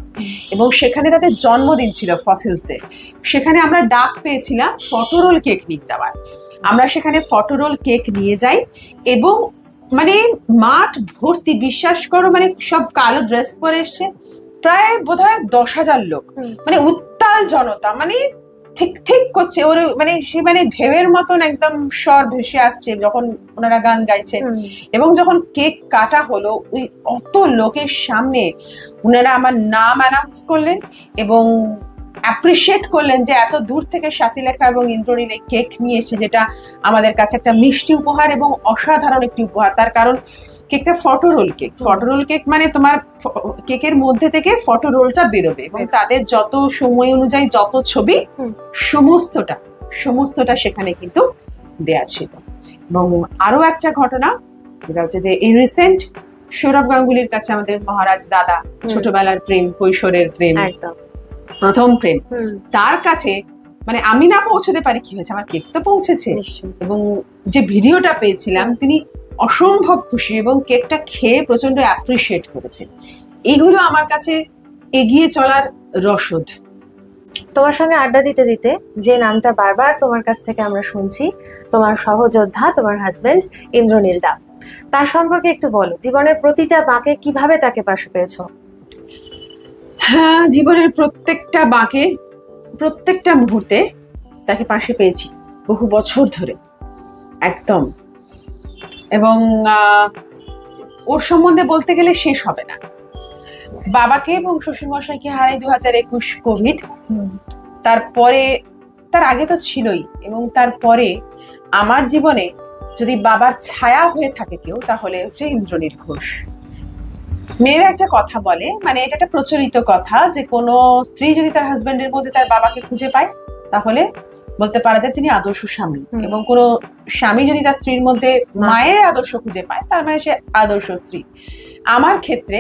এবং সেখানে তাদের জন্মদিন ছিল ফসিলসের। সেখানে আমরা ডাক পেয়েছিলাম ফটোরোল কেক নিয়ে যাওয়ার। আমরা সেখানে ফটোরোল কেক নিয়ে যাই এবং মানে মাঠ ভর্তি, বিশ্বাস করো, মানে সব কালো ড্রেস পরে এসছে, প্রায় বোধহয় 10,000 লোক, মানে উত্তাল জনতা, মানে ঠিক ঠিক করছে ওর, মানে সে মানে ঢেউয়ের মতন একদম স্বর ভেসে আসছে যখন ওনারা গান গাইছে। এবং যখন কেক কাটা হলো, ওই অত লোকের সামনে ওনারা আমার নাম অ্যানাউন্স করলেন এবং অ্যাপ্রিসিয়েট করলেন যে এত দূর থেকে স্বাতিলেখা এবং ইন্দ্রনীল এই কেক নিয়ে এসে, যেটা আমাদের কাছে একটা মিষ্টি উপহার এবং অসাধারণ একটি উপহার। তার কারণ কেকটা ফটোরোল কেক। ফটোরোল কেক মানে তোমার কেকের মধ্যে থেকে ফটোরোলটা বেরোবে এবং তাদের যত সময় অনুযায়ী যত ছবি, সমস্তটা সেখানে কিন্তু দেয়া ছিল। এবং আরো একটা ঘটনা যেটা হচ্ছে যে এই রিসেন্ট সৌরভ গাঙ্গুলির কাছে আমাদের মহারাজ দাদা, ছোটবেলার প্রেম, কৈশোরের প্রেম, প্রথম প্রেম, তার কাছে মানে আমি না পৌঁছতে পারি কি হয়েছে, আমার কেক তো পৌঁছেছে। এবং যে ভিডিওটা পেয়েছিলাম, তিনি অসম্ভব খুশি এবং কেকটা খেয়ে প্রচন্ড অ্যাপ্রিসিয়েট করেছেন। এগুলো আমার কাছে এগিয়ে চলার রসদ। তোমার সঙ্গে আড্ডা দিতে দিতে যে নামটা বারবার তোমার কাছ থেকে আমরা শুনছি, তোমার সহযোদ্ধা, তোমার হাজবেন্ড ইন্দ্রনীল দা, তার সম্পর্কে একটু বলো। জীবনের প্রতিটা বাঁকে কিভাবে তাকে পাশে পেয়েছো? হ্যাঁ, জীবনের প্রত্যেকটা বাঁকে, প্রত্যেকটা মুহূর্তে তাকে পাশে পেয়েছি বহু বছর ধরে, একদম। এবং ওর সম্বন্ধে বলতে গেলে শেষ হবে না। বাবাকে এবং শ্বশুরমশাইকে হারাই 2021 কোভিড, তারপরে, তার আগে তো ছিলই, এবং তারপরে আমার জীবনে যদি বাবার ছায়া হয়ে থাকে কেউ, তাহলে হচ্ছে ইন্দ্রনীল ঘোষ। মেয়েরা একটা কথা বলে, মানে এটা একটা প্রচলিত কথা, যে কোনো স্ত্রী যদি তার হাজবেন্ডের মধ্যে তার বাবাকে খুঁজে পায়, তাহলে বলতে পারা যায় তিনি আদর্শ স্বামী। এবং কোনো স্বামী যদি তার স্ত্রীর মধ্যে মায়ের আদর্শ খুঁজে পায়, তার মানে সে আদর্শ স্ত্রী। আমার ক্ষেত্রে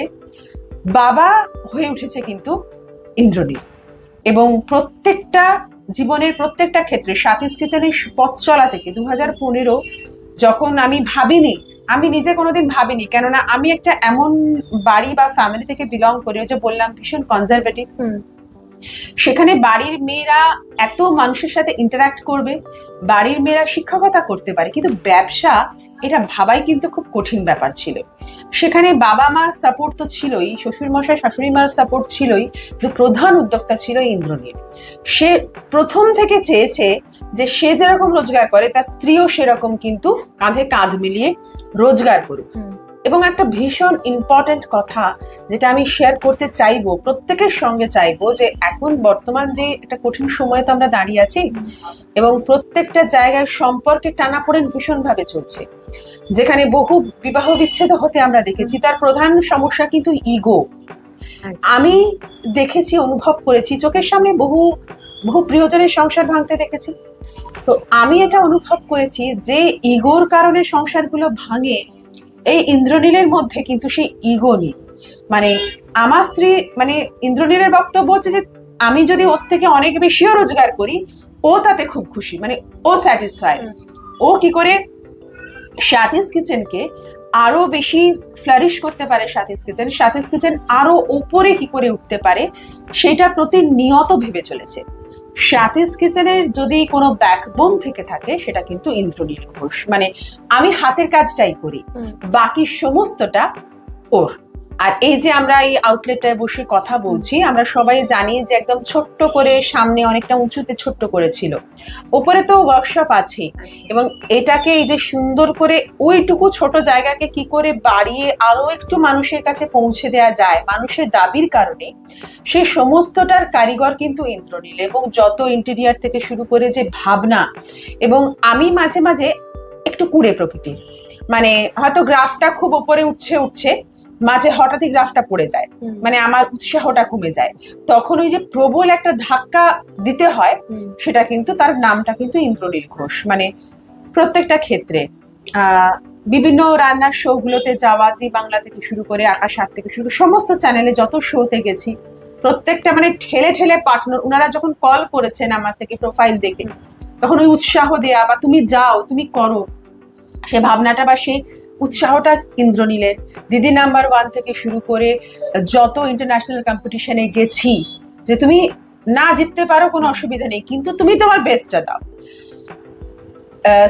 বাবা হয়ে উঠেছে কিন্তু ইন্দ্রনীল। এবং প্রত্যেকটা জীবনের প্রত্যেকটা ক্ষেত্রে স্বাতীস কিচেনের পথ চলা থেকে 2015, যখন আমি ভাবিনি, আমি নিজে কোনোদিন ভাবিনি, কেননা আমি একটা এমন বাড়ি বা ফ্যামিলি থেকে বিলং করি, যে বললাম ভীষণ কনজারভেটিভ। সেখানে বাড়ির মেয়েরা এত মানুষের সাথে ইন্টারাক্ট করবে, বাড়ির মেয়েরা শিক্ষকতা করতে পারে, কিন্তু ব্যবসা এটা ভাবাই কিন্তু খুব কঠিন ব্যাপার ছিল। সেখানে বাবা মার সাপোর্ট তো ছিলই, শ্বশুর মশাই শাশুড়ি মার সাপোর্ট ছিলই, কিন্তু প্রধান উদ্যোক্তা ছিল ইন্দ্রনীল। সে প্রথম থেকে চেয়েছে যে সে যেরকম রোজগার করে, তার স্ত্রীও সেরকম কিন্তু কাঁধে কাঁধ মিলিয়ে রোজগার করুক। এবং একটা ভীষণ ইম্পর্টেন্ট কথা যেটা আমি শেয়ার করতে চাইবো, প্রত্যেকের সঙ্গে চাইবো, যে এখন বর্তমান যে একটা কঠিন সময়ে তো আমরা দাঁড়িয়ে আছি, এবং প্রত্যেকটা জায়গায় সম্পর্কে টানাপোড়েন ভীষণভাবে চলছে, যেখানে বহু বিবাহ বিচ্ছেদ হতে আমরা দেখেছি। তার প্রধান সমস্যা কিন্তু ইগো। আমি দেখেছি, অনুভব করেছি, চোখের সামনে বহু বহু প্রিয়জনের সংসার ভাঙতে দেখেছি। তো আমি এটা অনুভব করেছি যে ইগোর কারণে সংসারগুলো ভাঙে, এই ইন্দ্রনীলের মধ্যে কিন্তু সেই ইগো নেই। মানে আমার স্ত্রী, মানে ইন্দ্রনীলের বক্তব্য হচ্ছে যে আমি যদি ওর থেকে অনেক বেশিও রোজগার করি, ও তাতে খুব খুশি, মানে ও স্যাটিসফাইড। ও কি করে স্বাতীস কিচেনকে আরো বেশি ফ্লারিশ করতে পারে, স্বাতীস কিচেন আরো উপরে কি করে উঠতে পারে, সেটা প্রতিনিয়ত ভেবে চলেছে। স্বাতীস কিচেনের যদি কোনো ব্যাকবোন থেকে থাকে, সেটা কিন্তু ইন্দ্রনীল ঘোষ। মানে আমি হাতের কাজটাই করি, বাকি সমস্তটা ওর। আর এই যে আমরা এই আউটলেটটায় বসে কথা বলছি, আমরা সবাই জানি যে একদম ছোট্ট করে, সামনে অনেকটা উঁচুতে ছোট্ট করেছিল, ওপরে তো ওয়ার্কশপ আছে। এবং এটাকে এই যে সুন্দর করে ওইটুকু ছোট জায়গাকে কি করে বাড়িয়ে আরো একটু মানুষের কাছে পৌঁছে দেওয়া যায় মানুষের দাবির কারণে, সে সমস্তটার কারিগর কিন্তু ইন্দ্রনীল। এবং যত ইন্টেরিয়ার থেকে শুরু করে যে ভাবনা, এবং আমি মাঝে মাঝে একটু কুঁড়ে প্রকৃতির, মানে হয়তো গ্রাফটা খুব উপরে উঠছে, মাঝে হঠাৎই গ্রাফটা পড়ে যায়, মানে আমার উৎসাহটা কমে যায়, তখন ওই যে প্রবল একটা ধাক্কা দিতে হয়, সেটা কিন্তু তার নামটা কিন্তু ইন্দ্রনীল ঘোষ। মানে প্রত্যেকটা ক্ষেত্রে বিভিন্ন রান্নার শো গুলোতে যাওয়া, জি বাংলা থেকে শুরু করে আকাশ আট থেকে শুরু সমস্ত চ্যানেলে যত শোতে গেছি, প্রত্যেকটা মানে ঠেলে ঠেলে পাঠানো। ওনারা যখন কল করেছেন আমার থেকে প্রোফাইল দেখে, তখন ওই উৎসাহ দেয়া বা তুমি যাও তুমি করো, সে ভাবনাটা বা সেই উৎসাহটা ইন্দ্রনীলের। দিদি নাম্বার 1 থেকে শুরু করে যত ইন্টারন্যাশনাল কম্পিটিশনে গেছি, যে তুমি না জিততে পারো কোনো অসুবিধা নেই, কিন্তু তুমি তোমার বেস্টটা দাও।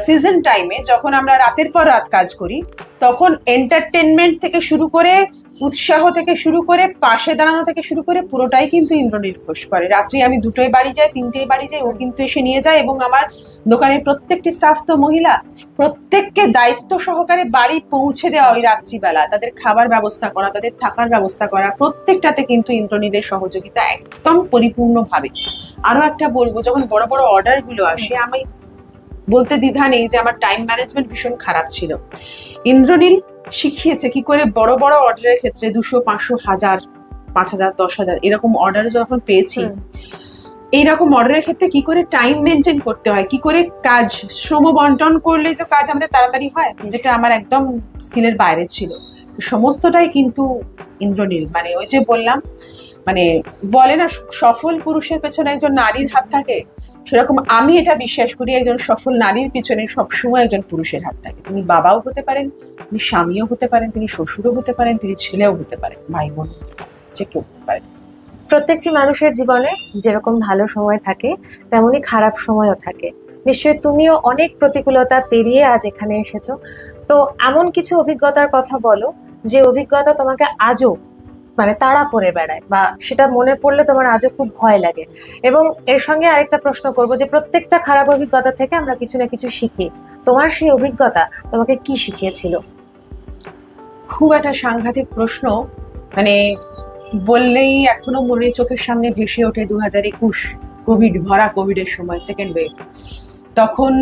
সিজন টাইমে যখন আমরা রাতের পর রাত কাজ করি, তখন এন্টারটেনমেন্ট থেকে শুরু করে, উৎসাহ থেকে শুরু করে, পাশে দাঁড়ানো থেকে শুরু করে পুরোটাই কিন্তু ইন্দ্রনীল ঘোষ করে। রাত্রি আমি 2টোয় বাড়ি যাই, 3টেয় বাড়ি যাই, ও কিন্তু এসে নিয়ে যায়। এবং আমার দোকানের প্রত্যেকটি স্টাফ তো মহিলা, প্রত্যেককে দায়িত্ব সহকারে বাড়ি পৌঁছে দেওয়া ওই রাত্রিবেলা, তাদের খাবার ব্যবস্থা করা, তাদের থাকার ব্যবস্থা করা, প্রত্যেকটাতে কিন্তু ইন্দ্রনীলের সহযোগিতা একদম পরিপূর্ণভাবে। আরো একটা বলবো, যখন বড় বড় অর্ডার গুলো আসে, আমি বলতে দ্বিধা নেই যে আমার টাইম ম্যানেজমেন্ট ভীষণ খারাপ ছিল। ইন্দ্রনীল শিখিয়েছে কি করে বড় বড় অর্ডারের ক্ষেত্রে 200, 500, 1000, 5000, 10,000 এরকম অর্ডার যখন পেয়েছি, এইরকম অর্ডারের ক্ষেত্রে কি করে টাইম মেনটেন করতে হয়, কি করে কাজ শ্রম বন্টন করলেই তো কাজ আমাদের তাড়াতাড়ি হয়, যেটা আমার একদম স্কিলের বাইরে ছিল। সমস্তটাই কিন্তু ইন্দ্রনীল। মানে ওই যে বললাম, মানে বলে না সফল পুরুষের পেছনে একজন নারীর হাত থাকে, সেরকম আমি এটা বিশ্বাস করি, একজন সফল নারীর পিছনে সবসময় একজন পুরুষের হাত থাকে। তিনি বাবাও হতে পারেন, তিনি স্বামীও হতে পারেন, তিনি শ্বশুরও হতে পারেন, তিনি ছেলেও হতে পারেন, ভাই বোন হতে পারেন, যে কেউ হতে পারেন। প্রত্যেকটি মানুষের জীবনে যেরকম ভালো সময় থাকে, তেমনি খারাপ সময়ও থাকে। নিশ্চয়ই তুমিও অনেক প্রতিকূলতা পেরিয়ে আজ এখানে এসেছো। তো এমন কিছু অভিজ্ঞতার কথা বলো, যে অভিজ্ঞতা তোমাকে আজও মানে তাড়া করে বেড়ায়, বা সেটা মনে পড়লে তোমার আজও খুব ভয় লাগে। এবং এর সঙ্গে আরেকটা প্রশ্ন করবো, যে প্রত্যেকটা খারাপ অভিজ্ঞতা থেকে আমরা কিছু না কিছু শিখি। তোমার সেই অভিজ্ঞতা তোমাকে কি শিখিয়েছিল? খুব একটা সাংঘাতিক প্রশ্ন। মানে বললেই এখনো মনে চোখের সামনে ভেসে ওঠে 2021 কোভিড, ভরা কোভিডের সময়, সেকেন্ড ওয়েভ। তখন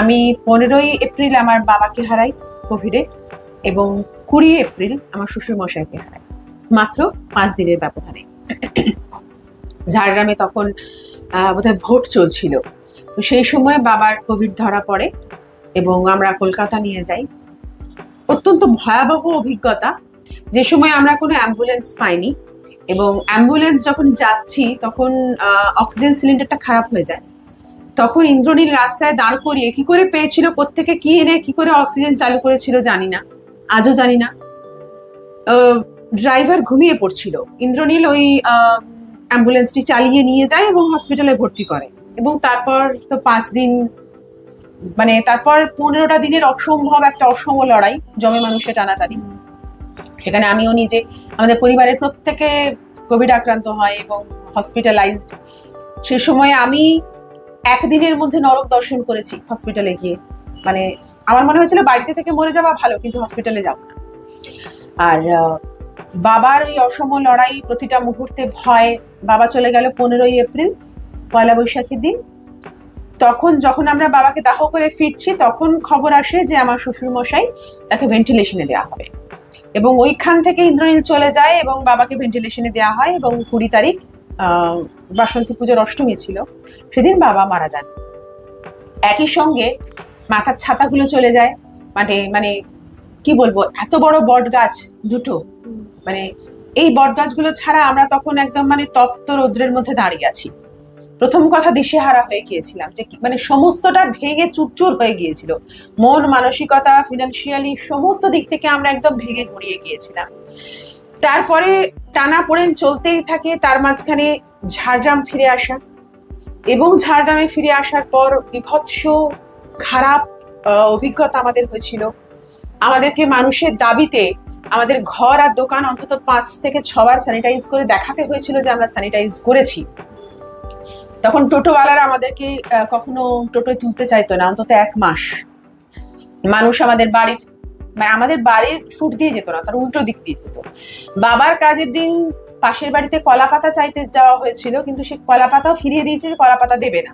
আমি 15ই এপ্রিল আমার বাবাকে হারাই কোভিডে, এবং 20 এপ্রিল আমার শ্বশুর মশাইকে হারাই, মাত্র 5 দিনের ব্যবধানে। ঝাড়গ্রামে তখন বোধহয় ভোট চলছিল। তো সেই সময় বাবার কোভিড ধরা পড়ে এবং আমরা কলকাতা নিয়ে যাই। অত্যন্ত ভয়াবহ অভিজ্ঞতা। যে সময় আমরা কোনো অ্যাম্বুলেন্স পাইনি, এবং অ্যাম্বুলেন্স যখন যাচ্ছি তখন অক্সিজেন সিলিন্ডারটা খারাপ হয়ে যায়। তখন ইন্দ্রনীল রাস্তায় দাঁড় করিয়ে কি করে পেয়েছিল, কোত্থেকে কি এনে কি করে অক্সিজেন চালু করেছিল জানি না, আজও জানি না। ড্রাইভার ঘুমিয়ে পড়ছিল, ইন্দ্রনীল ওই অ্যাম্বুলেন্সটি চালিয়ে নিয়ে যায় এবং হসপিটালে ভর্তি করে। এবং তারপর তো 5 দিন, মানে তারপর 15টা দিনের অসম্ভব একটা অসম লড়াই, জমে মানুষের টানাটানি। সেখানে আমিও নিজে, আমাদের পরিবারের প্রত্যেকে কোভিড আক্রান্ত হয় এবং হসপিটালাইজড। সে সময় আমি একদিনের মধ্যে নরক দর্শন করেছি হসপিটালে গিয়ে। মানে আমার মনে হয়েছিল বাড়িতে থেকে মরে যাওয়া ভালো, কিন্তু হসপিটালে যাব না। আর বাবার ওই অসম লড়াই, প্রতিটা মুহূর্তে ভয়। বাবা চলে গেল 15ই এপ্রিল, পয়লা বৈশাখের দিন। তখন যখন আমরা বাবাকে দাহ করে ফিরছি, তখন খবর আসে যে আমার শ্বশুর মশাই, তাকে ভেন্টিলেশনে দেওয়া হবে। এবং ওইখান থেকে ইন্দ্রনীল চলে যায় এবং বাবাকে ভেন্টিলেশনে দেওয়া হয়। এবং 20 তারিখ বাসন্তী পুজোর অষ্টমী ছিল, সেদিন বাবা মারা যান। একই সঙ্গে মাথার ছাতাগুলো চলে যায়। মানে মানে কি বলবো, এত বড় বট গাছ দুটো, মানে এই বট গাছগুলো ছাড়া আমরা তখন একদম মানে তপ্ত রৌদ্রের মধ্যে দাঁড়িয়ে আছি। প্রথম কথা দিশেহারা হয়ে গিয়েছিলাম, যে মানে সমস্তটা ভেঙে চুরচুর হয়ে গিয়েছিল। মন মানসিকতা, ফিনান্সিয়ালি সমস্ত দিক থেকে আমরা একদম ভেঙে গড়িয়ে গিয়েছিলাম। তারপরে টানাপোড়েন চলতেই থাকে। তার মাঝখানে ঝাড়গ্রাম ফিরে আসা, এবং ঝাড়গ্রামে ফিরে আসার পর বিভৎস খারাপ অভিজ্ঞতা আমাদের হয়েছিল। আমাদেরকে মানুষের দাবিতে আমাদের ঘর আর দোকান অন্তত 5 থেকে 6 বার স্যানিটাইজ করে দেখাতে হয়েছিল যে আমরা স্যানিটাইজ করেছি। তখন টোটোওয়ালারা আমাদেরকে কখনো টোটোয় তুলতে চাইতো না, অন্তত 1 মাস। মানুষ আমাদের বাড়ির ফুট দিয়ে যেত না, তার উল্টো দিক দিয়ে যেত। বাবার কাজের দিন পাশের বাড়িতে কলা পাতা চাইতে যাওয়া হয়েছিল, কিন্তু সে কলা পাতাও ফিরিয়ে দিয়েছে, কলা পাতা দেবে না।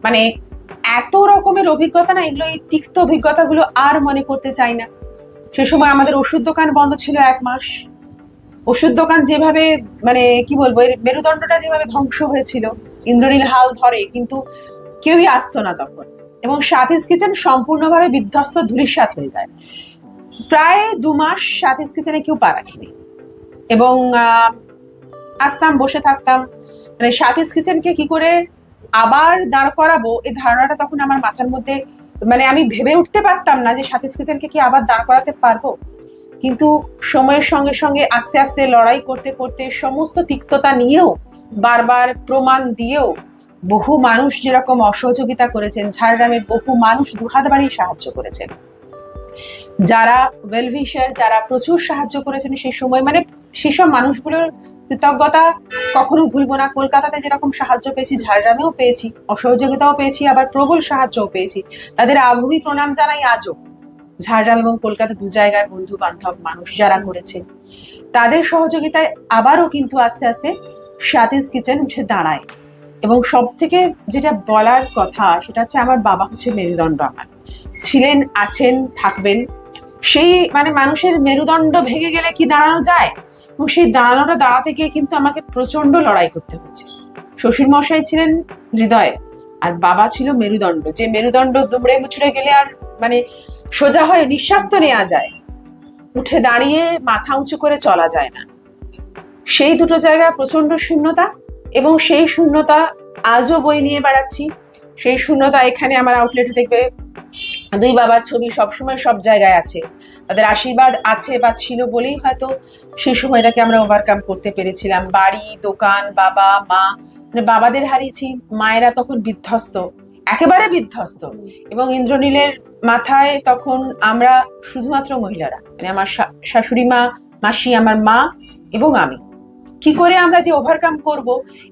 মানে এত রকমের অভিজ্ঞতা না, এগুলো, এই তিক্ত অভিজ্ঞতাগুলো আর মনে করতে চাই না। সে সময় আমাদের ওষুধ দোকান বন্ধ ছিল 1 মাস। ওষুধ দোকান যেভাবে মানে কি বলবো, এর মেরুদণ্ডটা যেভাবে ধ্বংস হয়েছিল, ইন্দ্রনীল হাল ধরে, কিন্তু কেউই আসতো না তখন। এবং সাথীস কিচেন সম্পূর্ণভাবে বিধ্বস্ত, ধূলিসাৎ হয়ে যায়। প্রায় 2 মাস সাথীস কিচেনে কেউ পা রাখেনি। এবং আসতাম, বসে থাকতাম, মানে সাথীস কিচেনকে কি করে আবার দাঁড় করাবো, এই ধারণাটা তখন আমার মাথার মধ্যে, মানে আমি ভেবে উঠতে পারতাম না যে সাথীস কিচেনকে কি আবার দাঁড় করাতে পারবো। কিন্তু সময়ের সঙ্গে সঙ্গে আস্তে আস্তে লড়াই করতে করতে, সমস্ত তিক্ততা নিয়েও, বারবার প্রমাণ দিয়েও, বহু মানুষ যেরকম অসহযোগিতা করেছেন, ঝাড়গ্রামের বহু মানুষ দুহাত বাড়িয়ে সাহায্য করেছেন, যারা ওয়েলভিশার, যারা প্রচুর সাহায্য করেছেন সেই সময়, মানে সেসব মানুষগুলোর কৃতজ্ঞতা কখনো ভুলবো না। কলকাতাতে যেরকম সাহায্য পেয়েছি, ঝাড়গ্রামেও পেয়েছি, অসহযোগিতাও পেয়েছি, আবার প্রবল সাহায্যও পেয়েছি। তাদের আভূমি প্রণাম জানাই আজও। ঝাড়গ্রাম এবং কলকাতা 2 জায়গার বন্ধু বান্ধব মানুষ যারা করেছেন, তাদের সহযোগিতায় আবারও কিন্তু আস্তে আস্তে সাথীস কিচেন উঠে দাঁড়ায়। এবং সব থেকে যেটা বলার কথা, সেটা হচ্ছে আমার বাবা হচ্ছে মেরুদণ্ড, আমার ছিলেন, আছেন, থাকবেন। সেই মানে মানুষের মেরুদণ্ড ভেঙে গেলে কি দাঁড়ানো যায়, এবং সেই দাঁড়াতে গিয়ে কিন্তু আমাকে প্রচন্ড লড়াই করতে হয়েছে। শ্বশুর মশাই ছিলেন হৃদয়, আর বাবা ছিল মেরুদণ্ড, যে মেরুদণ্ড দুমড়ে মুচড়ে গেলে আর মানে সোজা হয়ে নিঃশ্বাস তো নেওয়া যায়, উঠে দাঁড়িয়ে মাথা উঁচু করে চলা যায় না। সেই দুটো জায়গায় প্রচন্ড শূন্যতা, এবং সেই শূন্যতা আজও বই নিয়ে বেড়াচ্ছি। সেই শূন্যতা এখানে আমার আউটলেটে দেখবে 2 বাবার ছবি সবসময় সব জায়গায় আছে। তাদের আশীর্বাদ আছে বা ছিল বলেই হয়তো সেই সময়টাকে আমরা ওভারকাম করতে পেরেছিলাম। বাড়ি, দোকান, বাবা, মা, মানে বাবাদের হারিয়েছি, মায়েরা তখন বিধ্বস্ত, একেবারে বিধ্বস্ত। এবং ইন্দ্রনীলের মাথায় তখন আমরা শুধুমাত্র মহিলারা, মানে আমার শাশুড়ি মা, মাসি, আমার মা এবং আমি, কি করে আমরা যে ওভারকাম করব।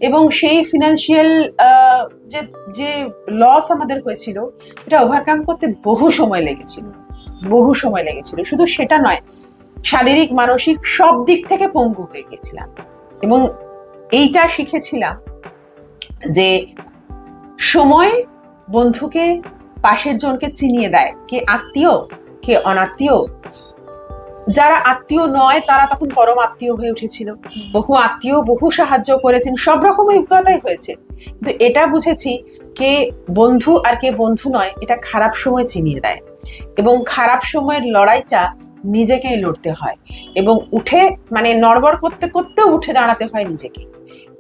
এবং সেই ফিনান্সিয়াল যে লস আমাদের হয়েছিল, এটা ওভারকাম করতে বহু সময় লেগেছিল। শুধু সেটা নয়, শারীরিক, মানসিক সব দিক থেকে পঙ্গু হয়ে গেছিলাম। এবং এইটা শিখেছিলাম যে সময় বন্ধুকে, পাশের জনকে চিনিয়ে দেয়, কে আত্মীয়, কে অনাত্মীয়। যারা আত্মীয় নয় তারা তখন পরম আত্মীয় হয়ে উঠেছিল। বহু আত্মীয় বহু সাহায্য করেছেন, সব রকম অভিজ্ঞতাই হয়েছে। কিন্তু এটা বুঝেছি, কে বন্ধু আর কে বন্ধু নয়, এটা খারাপ সময় চিনিয়ে দেয়। এবং খারাপ সময়ের লড়াইটা নিজেকেই লড়তে হয়, এবং উঠে মানে নড়বড় করতে করতে উঠে দাঁড়াতে হয় নিজেকে।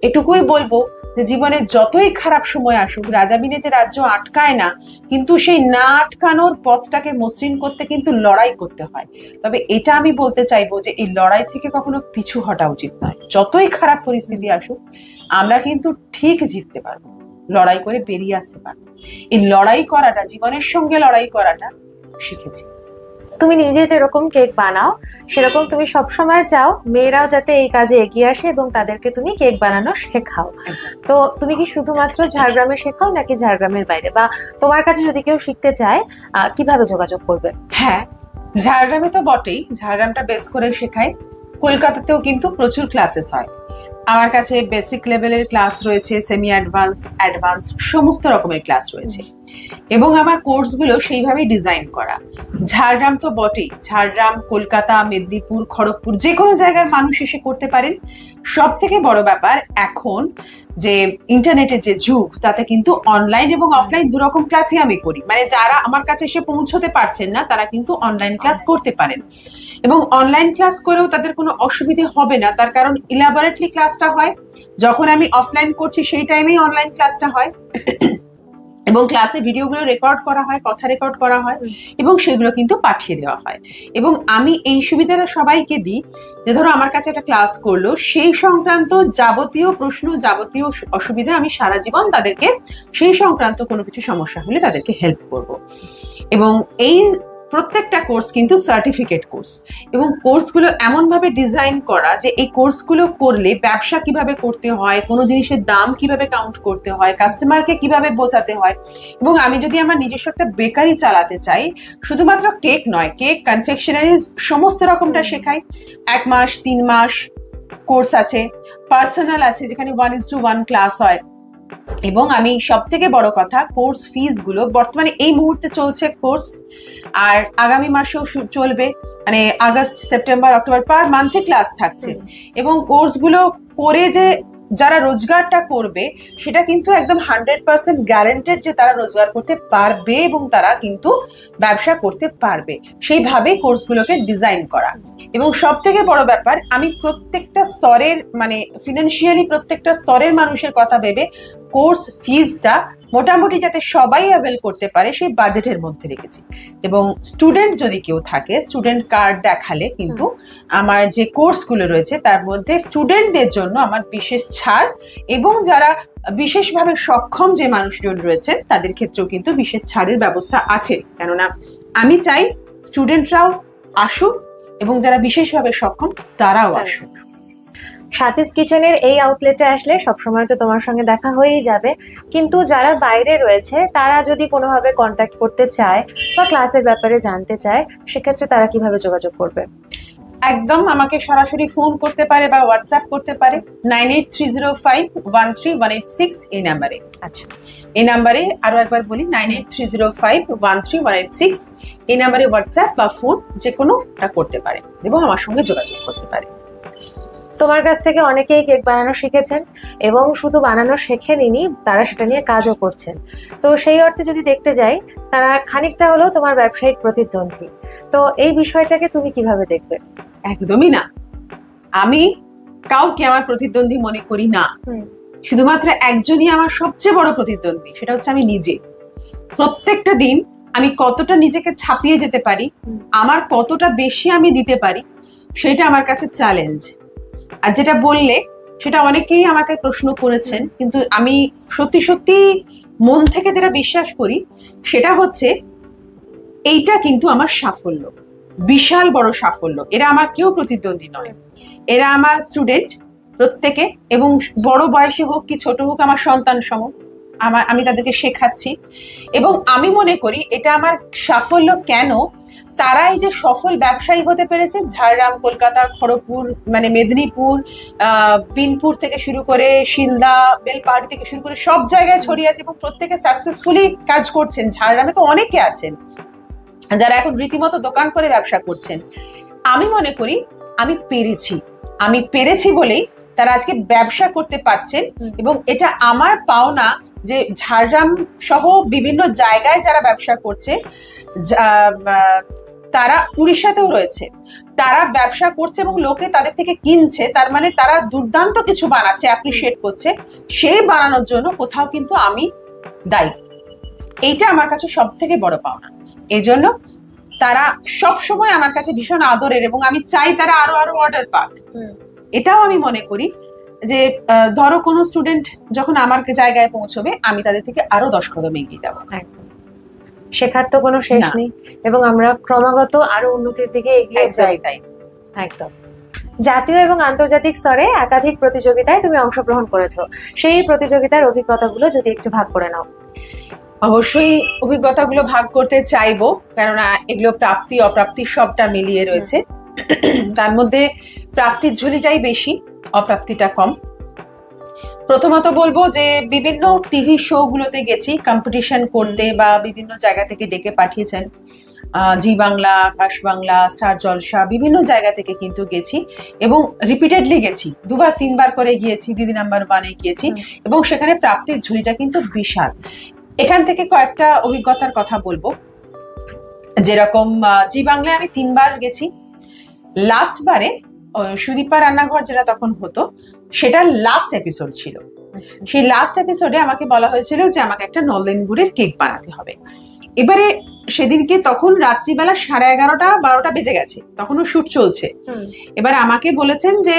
এটুকুই বলবো যে জীবনে যতই খারাপ সময় আসুক, রাজাবিনে যে রাজ্য আটকায় না, কিন্তু সেই না আটকানোর পথটাকে মসৃণ করতে কিন্তু লড়াই করতে হয়। তবে এটা আমি বলতে চাইবো যে এই লড়াই থেকে কখনো পিছু হটা উচিত নয়। যতই খারাপ পরিস্থিতি আসুক, আমরা কিন্তু ঠিক জিততে পারবো, লড়াই করে বেরিয়ে আসতে পারবো। এই লড়াই করাটা, জীবনের সঙ্গে লড়াই করাটা শিখেছি। তুমি নিজে যেরকম কেক বানাও, সেরকম তুমি সবসময় চাও মেয়েরাও যাতে এই কাজে এগিয়ে আসে এবং তাদেরকে তুমি কেক বানানো শেখাও। তো তুমি কি শুধুমাত্র ঝাড়গ্রামে শেখাও নাকি ঝাড়গ্রামের বাইরে, বা তোমার কাছে যদি কেউ শিখতে চায় কিভাবে যোগাযোগ করবে? হ্যাঁ, ঝাড়গ্রামে তো বটেই, ঝাড়গ্রামটা বেস করে শেখাই। কলকাতাতেও কিন্তু প্রচুর ক্লাসেস হয়। আমার কাছে বেসিক লেভেলের ক্লাস রয়েছে, সেমি অ্যাডভান্স, অ্যাডভান্স, সমস্ত রকমের ক্লাস রয়েছে। এবং আমার কোর্সগুলো সেইভাবেই ডিজাইন করা। ঝাড়গ্রাম তো বটেই, ঝাড়গ্রাম, কলকাতা, মেদিনীপুর, খড়গপুর, যে কোনো জায়গার মানুষ এসে করতে পারেন। সব থেকে বড় ব্যাপার এখন যে ইন্টারনেটের যে যুগ, তাতে কিন্তু অনলাইন এবং অফলাইন 2 রকম ক্লাসই আমি করি। মানে যারা আমার কাছে এসে পৌঁছতে পারছেন না, তারা কিন্তু অনলাইন ক্লাস করতে পারেন। এবং অনলাইন ক্লাস করেও তাদের কোনো অসুবিধে হবে না, তার কারণ ইলাবোরেটলি ক্লাসটা হয়। যখন আমি অফলাইন করছি সেই টাইমেই অনলাইন ক্লাসটা হয়, এবং ক্লাসে ভিডিওগুলো রেকর্ড করা হয়, কথা রেকর্ড করা হয়, এবং সেগুলো কিন্তু পাঠিয়ে দেওয়া হয়। এবং আমি এই সুবিধাটা সবাইকে দিই যে ধরো আমার কাছে একটা ক্লাস করলো, সেই সংক্রান্ত যাবতীয় প্রশ্ন, যাবতীয় অসুবিধা আমি সারা জীবন তাদেরকে, সেই সংক্রান্ত কোনো কিছু সমস্যা হলে তাদেরকে হেল্প করব। এবং এই প্রত্যেকটা কোর্স কিন্তু সার্টিফিকেট কোর্স, এবং কোর্সগুলো এমনভাবে ডিজাইন করা যে এই কোর্সগুলো করলে ব্যবসা কিভাবে করতে হয়, কোনো জিনিসের দাম কিভাবে কাউন্ট করতে হয়, কাস্টমারকে কিভাবে বোঝাতে হয়। এবং আমি যদি আমার নিজস্ব একটা বেকারি চালাতে চাই, শুধুমাত্র কেক নয়, কেক, কনফেকশনারিজ সমস্ত রকমটা শেখাই। 1 মাস, 3 মাস কোর্স আছে, পার্সোনাল আছে যেখানে 1:1 ক্লাস হয়। এবং আমি সব থেকে বড় কথা, কোর্স ফিস গুলো বর্তমানে এই মুহূর্তে চলছে কোর্স, আর আগামী মাসেও চলবে। মানে আগস্ট সেপ্টেম্বর অক্টোবর পার মান্থে ক্লাস থাকছে, এবং কোর্সগুলো করে যে যারা রোজগারটা করবে সেটা কিন্তু একদম 100% গ্যারান্টেড যে তারা রোজগার করতে পারবে এবং তারা কিন্তু ব্যবসা করতে পারবে, সেইভাবে কোর্সগুলোকে ডিজাইন করা। এবং সব থেকে বড় ব্যাপার, আমি প্রত্যেকটা স্তরের মানে ফিনান্সিয়ালি প্রত্যেকটা স্তরের মানুষের কথা ভেবে কোর্স ফিজটা মোটামুটি যাতে সবাই অ্যাভেল করতে পারে সেই বাজেটের মধ্যে রেখেছি। এবং স্টুডেন্ট যদি কেউ থাকে, স্টুডেন্ট কার্ড দেখালে কিন্তু আমার যে কোর্সগুলো রয়েছে তার মধ্যে স্টুডেন্টদের জন্য আমার বিশেষ ছাড়, এবং যারা বিশেষভাবে সক্ষম যে মানুষজন রয়েছেন তাদের ক্ষেত্রেও কিন্তু বিশেষ ছাড়ের ব্যবস্থা আছে। কেননা আমি চাই স্টুডেন্টরাও আসুক এবং যারা বিশেষভাবে সক্ষম তারাও আসুক। স্বাতীস কিচেনের এই আউটলেটে আসলে সবসময় তো তোমার সঙ্গে দেখা হয়েই যাবে, কিন্তু যারা বাইরে রয়েছে তারা যদি কোনোভাবে কন্ট্যাক্ট করতে চায় বা ক্লাসের ব্যাপারে জানতে চায়, সেক্ষেত্রে তারা কিভাবে যোগাযোগ করবে? একদম আমাকে সরাসরি ফোন করতে পারে বা হোয়াটসঅ্যাপ করতে পারে 9830513186 এই নাম্বারে। আচ্ছা, এই নাম্বারে আরো একবার বলি, 9830513186 এই নাম্বারে হোয়াটসঅ্যাপ বা ফোন যে কোনোটা করতে পারে এবং আমার সঙ্গে যোগাযোগ করতে পারে। তোমার কাছ থেকে অনেকেই কেক বানানো শিখেছেন এবং শুধু বানানো শেখেনি, তারা সেটা নিয়ে কাজও করছেন। তো সেই অর্থে যদি দেখতে যাই, তারা খানিকটা হলেও তোমার ব্যবসায়িক প্রতিদ্বন্দ্বী। তো এই বিষয়টাকে তুমি কিভাবে দেখবে? একদমই না, আমি কাউকে আমার প্রতিদ্বন্দ্বী মনে করি না। শুধুমাত্র একজনই আমার সবচেয়ে বড় প্রতিদ্বন্দ্বী, সেটা হচ্ছে আমি নিজে। প্রত্যেকটা দিন আমি কতটা নিজেকে ছাপিয়ে যেতে পারি, আমার কতটা বেশি আমি দিতে পারি, সেটা আমার কাছে চ্যালেঞ্জ। আর যেটা বললে সেটা অনেকেই আমাকে প্রশ্ন করেছেন, কিন্তু আমি সত্যি সত্যি মন থেকে যেটা বিশ্বাস করি সেটা হচ্ছে এইটা কিন্তু আমার সাফল্য, বিশাল বড় সাফল্য। এরা আমার কেউ প্রতিদ্বন্দ্বী নয়, এরা আমার স্টুডেন্ট প্রত্যেকে, এবং বড় বয়সে হোক কি ছোট হোক আমার সন্তান সম। আমি তাদেরকে শেখাচ্ছি এবং আমি মনে করি এটা আমার সাফল্য। কেন? তারা এই যে সফল ব্যবসায়ী হতে পেরেছে, ঝাড়গ্রাম, কলকাতা, খড়গপুর, মানে মেদিনীপুর, বিনপুর থেকে শুরু করে শিলদা, বেলপাহাড়ি থেকে শুরু করে সব জায়গায় ছড়িয়ে আছে এবং প্রত্যেকে সাকসেসফুলি কাজ করছেন। ঝাড়গ্রামে তো অনেকে আছেন যারা এখন রীতিমতো দোকান করে ব্যবসা করছেন। আমি মনে করি আমি পেরেছি বলেই তারা আজকে ব্যবসা করতে পারছেন, এবং এটা আমার পাওনা যে ঝাড়গ্রাম সহ বিভিন্ন জায়গায় যারা ব্যবসা করছে, তারা উড়িষ্যাতেও রয়েছে, তারা ব্যবসা করছে এবং লোকে তাদের থেকে কিনছে, তার মানে তারা দুর্দান্ত কিছু বানাচ্ছে, অ্যাপ্রিসিয়েট করছে। সেই বানানোর জন্য কোথাও কিন্তু আমি দায়ী। এইটা আমার কাছে সব থেকে বড় পাওনা। এই জন্য তারা সব সময় আমার কাছে ভীষণ আদরের, এবং আমি চাই তারা আরো আরো অর্ডার পাক। এটাও আমি মনে করি যে ধরো কোনো স্টুডেন্ট যখন আমার জায়গায় পৌঁছবে, আমি তাদের থেকে আরো 10 কদম এগিয়ে যাবো। শেখার তো কোনো শেষ নেই, এবং আমরা ক্রমাগত আরো উন্নতির দিকে এগিয়ে যাই। তাই একদম। জাতীয় এবং আন্তর্জাতিক স্তরে একাধিক প্রতিযোগিতায় তুমি অংশগ্রহণ করেছো, সেই প্রতিযোগিতার অভিজ্ঞতাগুলো যদি একটু ভাগ করে নাও। অবশ্যই অভিজ্ঞতাগুলো ভাগ করতে চাইবো, কেননা এগুলো প্রাপ্তি অপ্রাপ্তি সবটা মিলিয়ে রয়েছে। তার মধ্যে প্রাপ্তির ঝুলিটাই বেশি, অপ্রাপ্তিটা কম। প্রথমত বলবো যে বিভিন্ন টিভি শো গুলোতে গেছি কম্পিটিশন করতে, বা বিভিন্ন জায়গা থেকে ডেকে পাঠিয়েছেন, জি বাংলা, আকাশ বাংলা, স্টার জলসা, বিভিন্ন জায়গা থেকে কিন্তু গেছি এবং রিপিটেডলি গেছি, 2-3বার করে গিয়েছি, দিদি নাম্বার 1-এ গিয়েছি, এবং সেখানে প্রাপ্তির ঝুলিটা কিন্তু বিশাল। এখান থেকে কয়েকটা অভিজ্ঞতার কথা বলবো। যেরকম জি বাংলায় আমি 3বার গেছি। লাস্ট বারে সুদীপা রান্নাঘর যেটা তখন হতো, সেটা লাস্ট এপিসোড ছিল। সেই লাস্ট এপিসোডে আমাকে বলা হয়েছিল যে আমাকে একটা নলেন গুড়ের কেক বানাতে হবে। এবারে সেদিনকে তখন রাত্রিবেলা 11:30-12টা বেজে গেছে, তখনও শুট চলছে। এবার আমাকে বলেছেন যে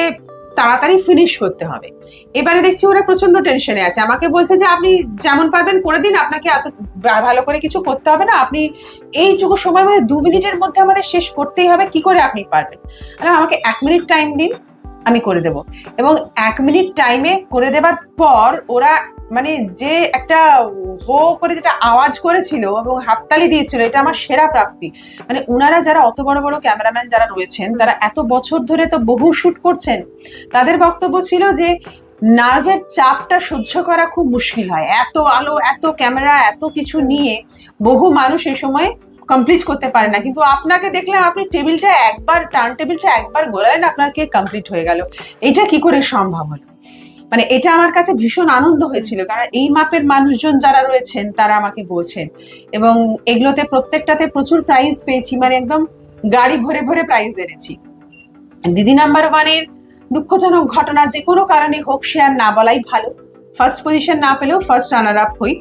তাড়াতাড়ি ফিনিশ করতে হবে। এবারে দেখছি ওরা প্রচন্ড টেনশনে আছে, আমাকে বলছে যে আপনি যেমন পারবেন করে দিন, আপনাকে এত ভালো করে কিছু করতে হবে না, আপনি এইটুকু সময় মধ্যে 2 মিনিটের মধ্যে আমাদের শেষ করতেই হবে, কি করে আপনি পারবেন? আমাকে 1 মিনিট টাইম দিন, আমি করে দেব। এবং 1 মিনিট টাইমে করে দেবার পর ওরা মানে যে একটা হো করে যেটা আওয়াজ করেছিল এবং হাততালি দিয়েছিল, এটা আমার সেরা প্রাপ্তি। মানে ওনারা যারা অত বড় বড় ক্যামেরাম্যান যারা রয়েছেন, তারা এত বছর ধরে তো বহু শুট করছেন, তাদের বক্তব্য ছিল যে নার্ভের চাপটা সহ্য করা খুব মুশকিল হয়, এত আলো, এত ক্যামেরা, এত কিছু নিয়ে বহু মানুষ এ সময় কমপ্লিট করতে পারে না, কিন্তু আপনাকে দেখলাম আপনি টার্ন টেবিলটা একবার ঘোরালেন, আপনার কেক কমপ্লিট হয়ে গেল। এটা কি করে সম্ভব হলো? মানে এটা আমার কাছে ভীষণ আনন্দ হয়েছিল, কারণ এই মাপের মানুষজন যারা রয়েছেন তারা আমাকে বলছেন, এবং এগুলোতে প্রত্যেকটাতে প্রচুর প্রাইজ পেয়েছি, মানে একদম গাড়ি ভরে ভরে প্রাইজ এনেছি। দিদি নাম্বার ওয়ানের দুঃখজনক ঘটনা যে কোনো কারণে হোক, সে আর না বলাই ভালো। ফার্স্ট পজিশন না পেলেও ফার্স্ট রানার আপ হই,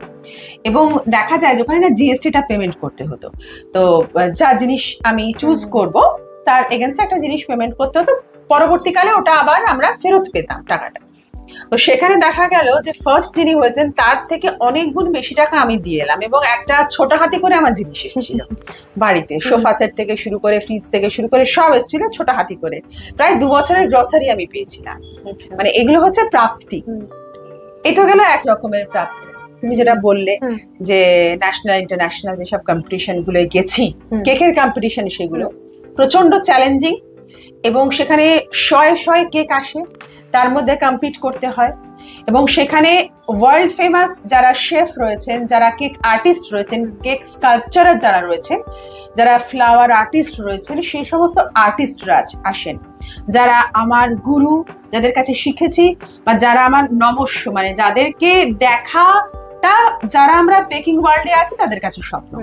এবং দেখা যায় যখন না জিএসটিটা পেমেন্ট করতে হতো, তো যা জিনিস আমি চুজ করব তার এগেনস্টে একটা জিনিস পেমেন্ট করতে হতো, পরবর্তীকালে ওটা আবার আমরা ফেরত পেতাম টাকাটা। তো সেখানে দেখা গেল যে ফার্স্ট যিনি হয়েছেন তার থেকে অনেক গুণ বেশি টাকা আমি দিয়ে এলাম, এবং একটা ছোট হাতি করে আমার জিনিস এসেছিল বাড়িতে, সোফা সেট থেকে শুরু করে ফ্রিজ থেকে শুরু করে সব এসেছিল ছোট হাতি করে। প্রায় 2 বছরের গ্রসারি আমি পেয়েছিলাম। মানে এগুলো হচ্ছে প্রাপ্তি। এটা গেল এক রকমের প্রাপ্তি। তুমি যেটা বললে যে ন্যাশনাল ইন্টারন্যাশনাল যেসব কম্পিটিশন গুলো গেছি, কেকের কম্পিটিশন, সেগুলো প্রচন্ড চ্যালেঞ্জিং, এবং সেখানে শয়ে কেক আসে, তার মধ্যে কম্পিট করতে হয়, এবং সেখানে ওয়ার্ল্ড ফেমাস যারা শেফ রয়েছেন, যারা কেক আর্টিস্ট রয়েছেন, কেক স্কাল্পচারার যারা রয়েছেন, যারা ফ্লাওয়ার আর্টিস্ট রয়েছেন, সেই সমস্ত আর্টিস্টরা আসেন, যারা আমার গুরু, যাদের কাছে শিখেছি, বা যারা আমার নমস্য, মানে যাদেরকে দেখাটা, যারা আমরা বেকিং ওয়ার্ল্ডে আছি তাদের কাছে স্বপ্ন,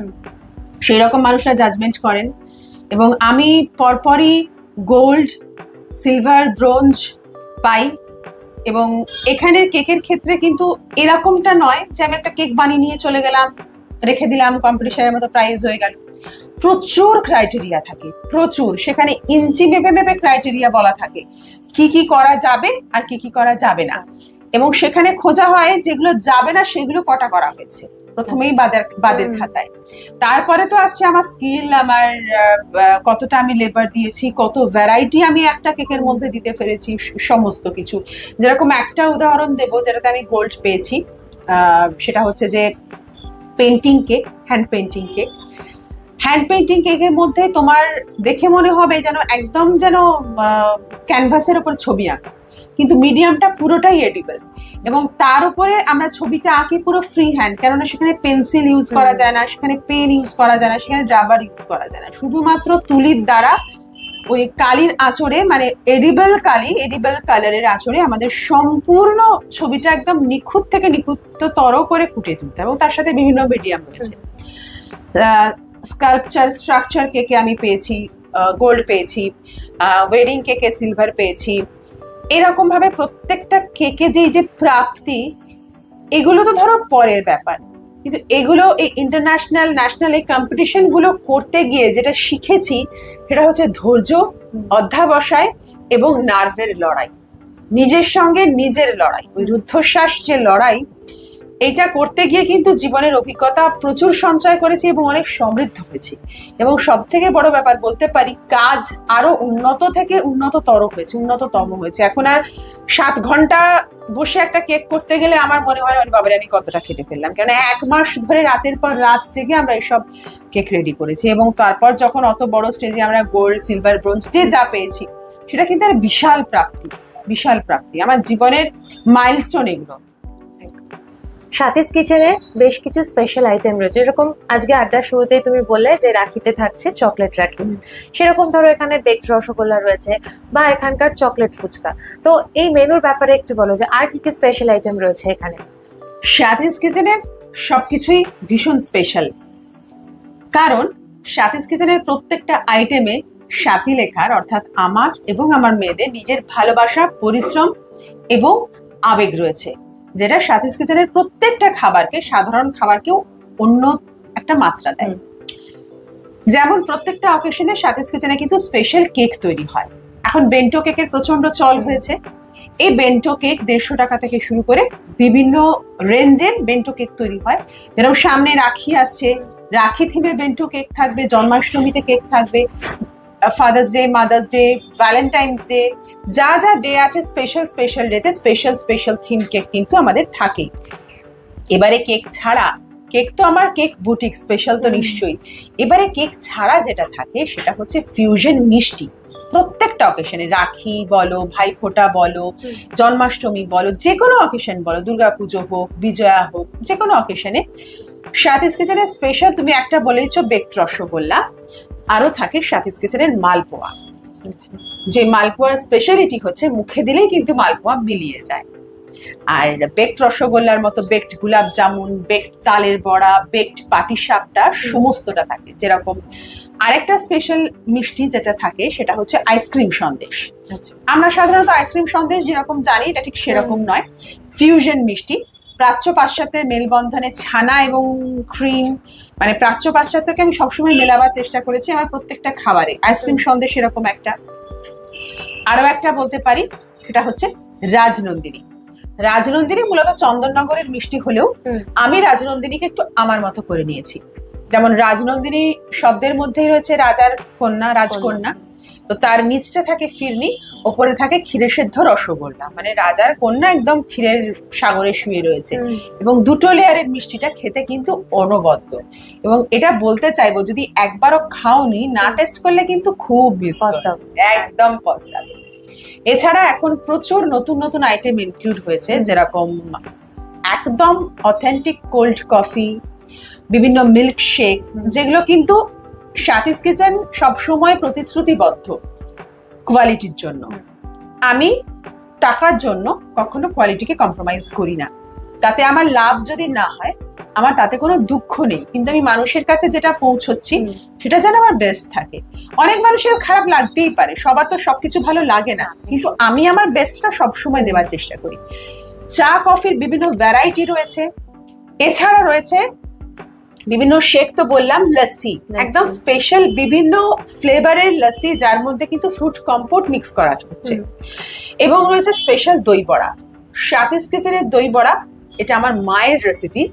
সেই রকম মানুষরা জাজমেন্ট করেন। এবং আমি পরপরই গোল্ড, সিলভার, ব্রোঞ্জ পাই। এবং এখানের কেকের ক্ষেত্রে কিন্তু এরকমটা নয় যে আমি একটা কেক বানিয়ে নিয়ে চলে গেলাম, রেখে দিলাম, কম্পিটিশনের মতো প্রাইজ হয়ে গেল। প্রচুর ক্রাইটেরিয়া থাকে, প্রচুর। সেখানে ইঞ্চি মেপে মেপে ক্রাইটেরিয়া বলা থাকে, কি কি করা যাবে আর কি কি করা যাবে না, এবং সেখানে খোঁজা হয় যেগুলো যাবে না সেগুলো কটা করা হয়েছে প্রথমেই বাদের খাতায়। তারপরে তো আসছে আমার স্কিল, আমার কতটা আমি লেবার দিয়েছি, কত ভ্যারাইটি আমি একটা কেকের মধ্যে দিতে পেরেছি, সমস্ত কিছু। যেরকম একটা উদাহরণ দেবো যেটাতে আমি গোল্ড পেয়েছি, সেটা হচ্ছে যে painting cake, hand painting cake. Hand painting কেকের মধ্যে তোমার দেখে মনে হবে যেন একদম যেন ক্যানভাসের ওপর ছবি আঁকা, কিন্তু মিডিয়ামটা পুরোটাই এডিবল, এবং তার উপরে আমরা ছবিটা আঁকি পুরো ফ্রি হ্যান্ড, কেননা সেখানে পেন্সিল ইউজ করা যায় না, সেখানে পেন ইউজ করা যায় না, সেখানে রাবার ইউজ করা যায় না, শুধুমাত্র তুলির দ্বারা ওই কালির আঁচড়ে, মানে এডিবল কালি, এডিবল কালারের আঁচড়ে আমাদের সম্পূর্ণ ছবিটা একদম নিখুঁত থেকে নিখুঁততর করে ফুটিয়ে তুলতে, এবং তার সাথে বিভিন্ন মিডিয়াম রয়েছে। স্কাল্পচার, স্ট্রাকচার কেকে আমি পেয়েছি গোল্ড, পেয়েছি ওয়েডিং কেকে সিলভার পেয়েছি। এরকম ভাবে প্রত্যেকটা কেকে যে প্রাপ্তি, এগুলো তো ধরো পরের ব্যাপার, কিন্তু এগুলো এই ইন্টারন্যাশনাল, ন্যাশনাল এই কম্পিটিশন গুলো করতে গিয়ে যেটা শিখেছি সেটা হচ্ছে ধৈর্য, অধ্যাবসায় এবং নার্ভের লড়াই, নিজের সঙ্গে নিজের লড়াই, ওই রুদ্ধশ্বাস যে লড়াই, এইটা করতে গিয়ে কিন্তু জীবনের অভিজ্ঞতা প্রচুর সঞ্চয় করেছি এবং অনেক সমৃদ্ধ হয়েছি। এবং সব থেকে বড় ব্যাপার বলতে পারি, কাজ আরো উন্নত থেকে উন্নততর হয়েছে, উন্নততম হয়েছে। এখন আর 7 ঘন্টা বসে একটা কেক করতে গেলে আমার মনে হয় বাবারে আমি কতটা খেটে ফেললাম, কেন 1 মাস ধরে রাতের পর রাত জেগে আমরা এইসব কেক রেডি করেছি। এবং তারপর যখন অত বড় স্টেজে আমরা গোল্ড, সিলভার, ব্রোঞ্জ যে যা পেয়েছি, সেটা কিন্তু একটা বিশাল প্রাপ্তি, বিশাল প্রাপ্তি, আমার জীবনের মাইলস্টোন এগুলো। সাথীস কিচেনে বেশ কিছু স্পেশাল আইটেম রয়েছে, যেরকম আজকে আড্ডার শুরুতেই তুমি বললে যে রাখিতে থাকছে চকলেট রাখি, সেরকম ধরো এখানে বেকড রসগোল্লা রয়েছে বা এখানকার চকলেট ফুচকা। তো এই মেনুর ব্যাপারে একটু বলো যে আর কি কি স্পেশাল আইটেম রয়েছে এখানে। সাথীস কিচেনের সবকিছুই ভীষণ স্পেশাল, কারণ সাথীস কিচেনের প্রত্যেকটা আইটেমে সাথী লেখার, অর্থাৎ আমার এবং আমার মেয়েদের নিজের ভালোবাসা, পরিশ্রম এবং আবেগ রয়েছে, যেটা সাথীস কিচেনের প্রত্যেকটা খাবারকে, সাধারণ খাবারকেও অন্য একটা মাত্রা দেয়। যেমন প্রত্যেকটা অকেশনে সাথীস কিচেনে কিন্তু স্পেশাল কেক তৈরি হয়। এখন বেন্টো কেকের প্রচন্ড চল হয়েছে। এই বেন্টো কেক 150 টাকা থেকে শুরু করে বিভিন্ন রেঞ্জের বেন্টো কেক তৈরি হয়। যেরকম সামনে রাখি আসছে, রাখি থিমে বেন্টো কেক থাকবে, জন্মাষ্টমীতে কেক থাকবে, father's day, mother's day, Valentine's day, যা যা ডে আছে স্পেশাল স্পেশাল ডেতে স্পেশাল স্পেশাল থিম কেক কিন্তু আমাদের থাকে। এবারে কেক ছাড়া, কেক তো আমার কেক বুটিক স্পেশাল তো নিশ্চয়ই, এবারে কেক ছাড়া যেটা থাকে সেটা হচ্ছে ফিউশন মিষ্টি। প্রত্যেকটা অকেশনে, রাখি বলো, ভাইফোঁটা বলো, জন্মাষ্টমী বলো, যে কোনো অকেশন বলো, দুর্গাপুজো হোক, বিজয়া হোক, যে কোনো অকেশনে সাথীস কিচেনের স্পেশাল তুমি একটা বলেইছো বেকড রসগোল্লা, আরো থাকে সাথীস কিচেনের মালপোয়া। যে মালপোয়ার স্পেশালিটি হচ্ছে মুখে দিলেই কিন্তু মালপোয়া মিলিয়ে যায়। আর বেকড রসগোল্লার মতো বেকড গোলাপ জামুন, বেকড তালের বড়া, বেকড পাটিসাপটা সমস্তটা থাকে। যেরকম আরেকটা স্পেশাল মিষ্টি যেটা থাকে সেটা হচ্ছে আইসক্রিম সন্দেশ। আমরা সাধারণত আইসক্রিম সন্দেশ যেরকম জানি এটা ঠিক সেরকম নয়, ফিউশন মিষ্টি। প্রাচ্য পাশ্চাত্যের মেলবন্ধনে ছানা এবং ক্রিম, মানে প্রাচ্য পাশ্চাত্যকে আমি সবসময় মেলাবার চেষ্টা করেছি আমার প্রত্যেকটা খাবারে। আইসক্রিম সন্দেশ এরকম একটা। আরো একটা বলতে পারি, সেটা হচ্ছে রাজনন্দিনী। রাজনন্দিনী মূলত চন্দননগরের মিষ্টি হলেও আমি রাজনন্দিনীকে একটু আমার মতো করে নিয়েছি। যেমন রাজনন্দিনী শব্দের মধ্যেই রয়েছে রাজার কন্যা, রাজকন্যা, তো তার নিচটা থাকে ফিরনি, ওপরে থাকে ক্ষীরে সেদ্ধ রসগোল্লা, মানে রাজার কন্যা একদম ক্ষীরের সাগরে শুয়ে রয়েছে। এবং দুটো লেয়ারের মিষ্টিটা খেতে কিন্তু অনবদ্য। এবং এটা বলতে চাইবো, যদি একবারও খাওনি, না টেস্ট করলে কিন্তু খুব একদম পস্তাবে। এছাড়া এখন প্রচুর নতুন নতুন আইটেম ইনক্লুড হয়েছে, যেরকম একদম অথেন্টিক কোল্ড কফি, বিভিন্ন মিল্ক শেক, যেগুলো কিন্তু সাথীস কিচেন সবসময় প্রতিশ্রুতিবদ্ধ কোয়ালিটির জন্য। আমি টাকার জন্য কখনো কোয়ালিটিকে কম্প্রোমাইজ করি না। তাতে আমার লাভ যদি না হয় আমার তাতে কোনো দুঃখ নেই, কিন্তু আমি মানুষের কাছে যেটা পৌঁছচ্ছি সেটা যেন আমার বেস্ট থাকে। অনেক মানুষের খারাপ লাগতেই পারে, সবার তো সবকিছু ভালো লাগে না, কিন্তু আমি আমার বেস্টটা সবসময় দেওয়ার চেষ্টা করি। চা কফির বিভিন্ন ভ্যারাইটি রয়েছে, এছাড়া রয়েছে বিভিন্ন শেক, তো বললাম, লস্যি, একদম স্পেশাল বিভিন্ন ফ্লেভারের লস্যি, যার মধ্যে কিন্তু ফ্রুট কম্পোট মিক্স করা হচ্ছে। এবং রয়েছে স্পেশাল দই বড়া। সাথীস কিচেনের দই বড়া এটা আমার মায়ের রেসিপি,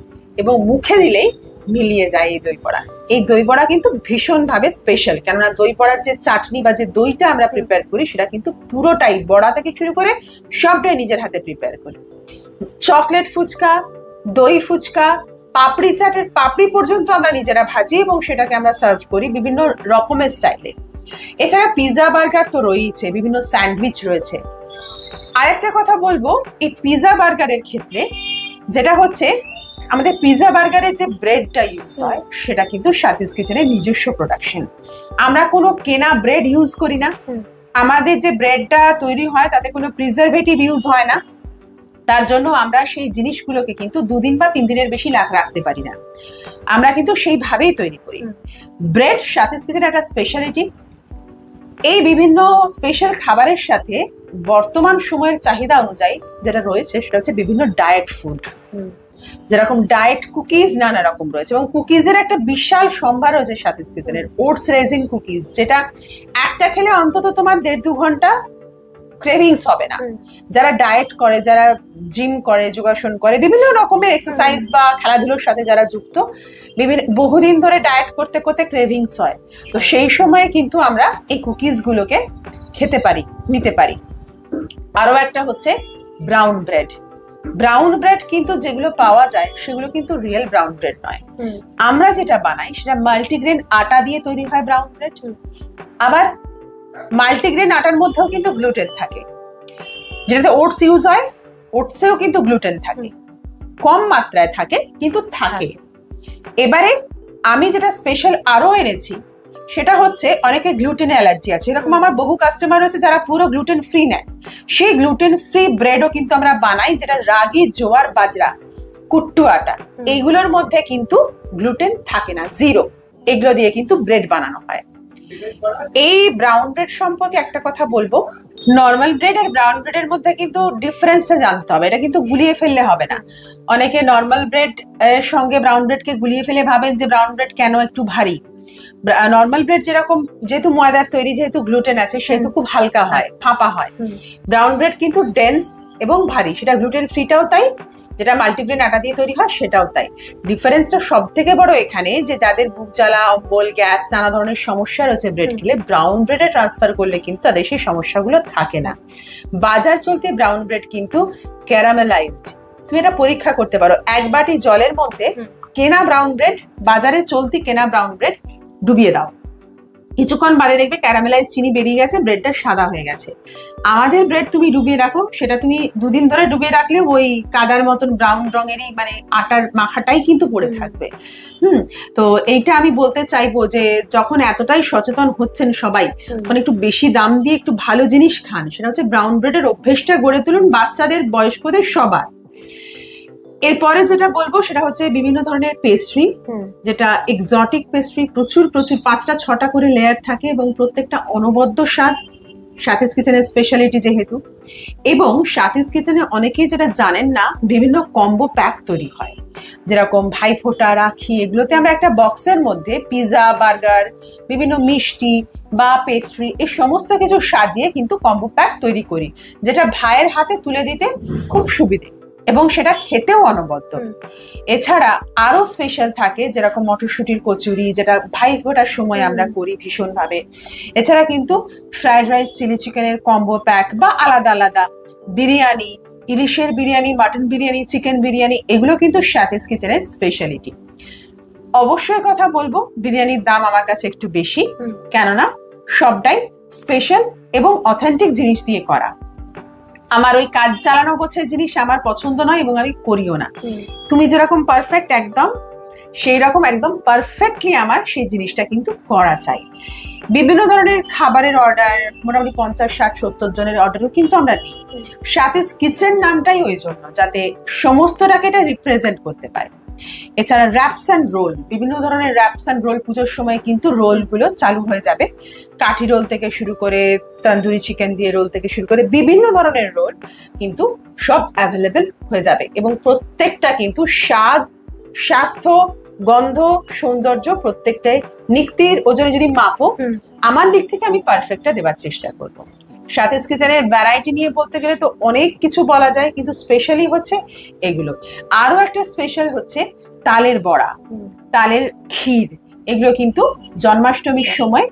এবং মুখে দিলেই মিলিয়ে যায় এই দই বড়া। এই দই বড়া কিন্তু ভীষণ ভাবে স্পেশাল, কেননা দই বড়ার যে চাটনি বা যে দইটা আমরা প্রিপেয়ার করি সেটা কিন্তু পুরোটাই বড়া থেকে শুরু করে সবটাই নিজের হাতে প্রিপেয়ার করি। চকলেট ফুচকা, দই ফুচকা, পাপড়ি চাটের পাপড়ি পর্যন্ত আমরা নিজেরা ভাজি এবং সেটাকে আমরা সার্ভ করি বিভিন্ন রকমের স্টাইলে। এছাড়া পিৎজা বার্গার তো রয়েছে, বিভিন্ন স্যান্ডউইচ রয়েছে। আরেকটা কথা বলবো, এই পিৎজা বার্গারের ক্ষেত্রে যেটা হচ্ছে, আমাদের পিৎজা বার্গারের যে ব্রেডটা ইউজ হয় সেটা কিন্তু সাথীস কিচেনের নিজস্ব প্রোডাকশন। আমরা কোনো কেনা ব্রেড ইউজ করি না। আমাদের যে ব্রেডটা তৈরি হয় তাতে কোনো প্রিজারভেটিভ ইউজ হয় না। তার জন্য আমরা সেই জিনিসগুলোকে কিন্তু 2 দিন বা 3 দিনের বেশি রাখতে পারি না, আমরা কিন্তু সেইভাবেই তৈরি করি। ব্রেড সাথীস কিচেনের একটা স্পেশালিটি। এই বিভিন্ন স্পেশাল খাবারের সাথে বর্তমান সময়ের চাহিদা অনুযায়ী যেটা রয়েছে সেটা হচ্ছে বিভিন্ন ডায়েট ফুড, যেরকম ডায়েট কুকিজ নানা রকম রয়েছে। এবং কুকিজের একটা বিশাল সম্ভার রয়েছে সাথীস কিচেনের। ওটস রেজিন কুকিজ, যেটা একটা খেলে অন্তত তোমার 1.5-2 ঘন্টা ক্রেভিংস হবে না। যারা ডায়েট করে, যারা জিম করে, যোগাসন করে, বিভিন্ন রকমের এক্সারসাইজ বা খেলাধুলোর সাথে যারা যুক্ত, বহুদিন ধরে ডায়েট করতে করতে ক্রেভিংস হয়, তো সেই সময়ে কিন্তু আমরা এই কুকিজ গুলোকে খেতে পারি, নিতে পারি। আরো একটা হচ্ছে ব্রাউন ব্রেড। ব্রাউন ব্রেড কিন্তু যেগুলো পাওয়া যায় সেগুলো কিন্তু রিয়েল ব্রাউন ব্রেড নয়। আমরা যেটা বানাই সেটা মাল্টিগ্রেন আটা দিয়ে তৈরি হয় ব্রাউন ব্রেড। আবার মাল্টিগ্রেন আটার মধ্যেও কিন্তু গ্লুটেন থাকে। যেটাতে ওটস ইউজ হয়, ওটসেও কিন্তু গ্লুটেন থাকে, কম মাত্রায় থাকে কিন্তু থাকে। এবারে আমি যেটা স্পেশাল আরো এনেছি সেটা হচ্ছে, অনেকের গ্লুটেনে অ্যালার্জি আছে, এরকম আমার বহু কাস্টমার রয়েছে যারা পুরো গ্লুটেন ফ্রি নেয়। সেই গ্লুটেন ফ্রি ব্রেডও কিন্তু আমরা বানাই, যেটা রাগি, জোয়ার, বাজরা, কুট্টু আটা, এইগুলোর মধ্যে কিন্তু গ্লুটেন থাকে না, 0। এগুলো দিয়ে কিন্তু ব্রেড বানানো হয়। এই ব্রাউন ব্রেড সম্পর্কে একটা কথা বলবো, নর্মাল ব্রেড আর ব্রাউন ব্রেডের মধ্যে কিন্তু ডিফারেন্সটা জানতে হবে, এটা কিন্তু গুলিয়ে ফেললে হবে না। অনেকে নর্মাল ব্রেড এর সঙ্গে ব্রাউন ব্রেডকে গুলিয়ে ফেলে ভাবেন যে ব্রাউন ব্রেড কেন একটু ভারী। নর্মাল ব্রেড যেরকম, যেহেতু ময়দার তৈরি, যেহেতু গ্লুটেন আছে, সেহেতু খুব হালকা হয়, ফাঁপা হয়। ব্রাউন ব্রেড কিন্তু ডেন্স এবং ভারী, সেটা গ্লুটেন ফ্রিটাও তাই, যেটা মাল্টিগ্রেন আটা দিয়ে তৈরি হয় সেটাও তাই। ডিফারেন্সটা সব থেকে বড় এখানে, যে যাদের বুক জ্বালা, অম্বল, গ্যাস, নানা ধরনের সমস্যা রয়েছে ব্রেড খেলে, ব্রাউন ব্রেডে ট্রান্সফার করলে কিন্তু তাদের সেই সমস্যাগুলো থাকে না। বাজার চলতে ব্রাউন ব্রেড কিন্তু ক্যারামেলাইজড, তুমি এটা পরীক্ষা করতে পারো। 1 বাটি জলের মধ্যে কেনা ব্রাউন ব্রেড, বাজারে চলতি কেনা ব্রাউন ব্রেড ডুবিয়ে দাও, কিছুক্ষণ বাদে দেখবে ক্যারামেলাইজ চিনি বেরিয়ে গেছে, ব্রেডটা সাদা হয়ে গেছে। আমাদের ব্রেড তুমি ডুবিয়ে রাখো, সেটা তুমি 2 দিন ধরে ডুবিয়ে রাখলে ওই কাদার মতন ব্রাউন রঙেরই মানে আটার মাখাটাই কিন্তু পড়ে থাকবে। তো এইটা আমি বলতে চাইবো যে যখন এতটাই সচেতন হচ্ছেন সবাই, তখন একটু বেশি দাম দিয়ে একটু ভালো জিনিস খান। সেটা হচ্ছে ব্রাউন ব্রেডের অভ্যেসটা গড়ে তুলুন, বাচ্চাদের, বয়স্কদের, সবার। এরপরে যেটা বলবো সেটা হচ্ছে বিভিন্ন ধরনের পেস্ট্রি, যেটা এক্সোটিক পেস্ট্রি, প্রচুর 5টা 6টা করে লেয়ার থাকে এবং প্রত্যেকটা অনবদ্য স্বাদ, সাথীস কিচেনের স্পেশালিটি যেহেতু। এবং সাথীস কিচেনে অনেকেই যেটা জানেন না, বিভিন্ন কম্বো প্যাক তৈরি হয়, যেরকম ভাইফোঁটা, রাখি, এগুলোতে আমরা একটা বক্সের মধ্যে পিৎজা, বার্গার, বিভিন্ন মিষ্টি বা পেস্ট্রি, এই সমস্ত কিছু সাজিয়ে কিন্তু কম্বো প্যাক তৈরি করি, যেটা ভাইয়ের হাতে তুলে দিতে খুব সুবিধে এবং সেটা খেতেও অনবদ্য। এছাড়া আরো স্পেশাল থাকে, যেরকম মটরশুটির কচুরি, যেটা ভাইফোঁটার সময় আমরা করি ভীষণ ভাবে। এছাড়া কিন্তু ফ্রাইড রাইস, চিলি চিকেনের কম্বো প্যাক বা আলাদা আলাদা বিরিয়ানি, ইলিশের বিরিয়ানি, মাটন বিরিয়ানি, চিকেন বিরিয়ানি, এগুলো কিন্তু সাথীস কিচেনের স্পেশালিটি। অবশ্যই কথা বলবো, বিরিয়ানির দাম আমার কাছে একটু বেশি, কেননা সবটাই স্পেশাল এবং অথেন্টিক জিনিস দিয়ে করা। আমার ওই কাজ চালানো গোছের জিনিস আমার পছন্দ নয় এবং আমি করিও না। তুমি যেরকম পারফেক্ট একদম, সেই রকম একদম পারফেক্টলি আমার সেই জিনিসটা কিন্তু করা চাই। বিভিন্ন ধরনের খাবারের অর্ডার, মোটামুটি 50, 60, 70 জনের অর্ডারও কিন্তু আমরা নিই। সাথীস কিচেন নামটাই ওই জন্য, যাতে সমস্তটাকে এটা রিপ্রেজেন্ট করতে পারে। এছাড়া র্যাপস অ্যান্ড রোল, বিভিন্ন ধরনের র্যাপস অ্যান্ড রোল, পুজোর সময় কিন্তু রোলগুলো চালু হয়ে যাবে। কাঠি রোল থেকে শুরু করে তন্দুরি চিকেন দিয়ে রোল থেকে শুরু করে বিভিন্ন ধরনের রোল কিন্তু সব অ্যাভেলেবেল হয়ে যাবে এবং প্রত্যেকটা কিন্তু স্বাদ, স্বাস্থ্য, গন্ধ, সৌন্দর্য প্রত্যেকটাই নিক্তির ওজনে যদি মাপো, আমার দিক থেকে আমি পারফেক্টটা দেওয়ার চেষ্টা করবো। সাথীস কিচেনের ভ্যারাইটি নিয়ে বলতে গেলে তো অনেক কিছু বলা যায়, কিন্তু স্পেশালি হচ্ছে এগুলো। আরো একটা স্পেশাল হচ্ছে তালের বড়া, তালের ক্ষীর, এগুলো কিন্তু জন্মাষ্টমীর সময়,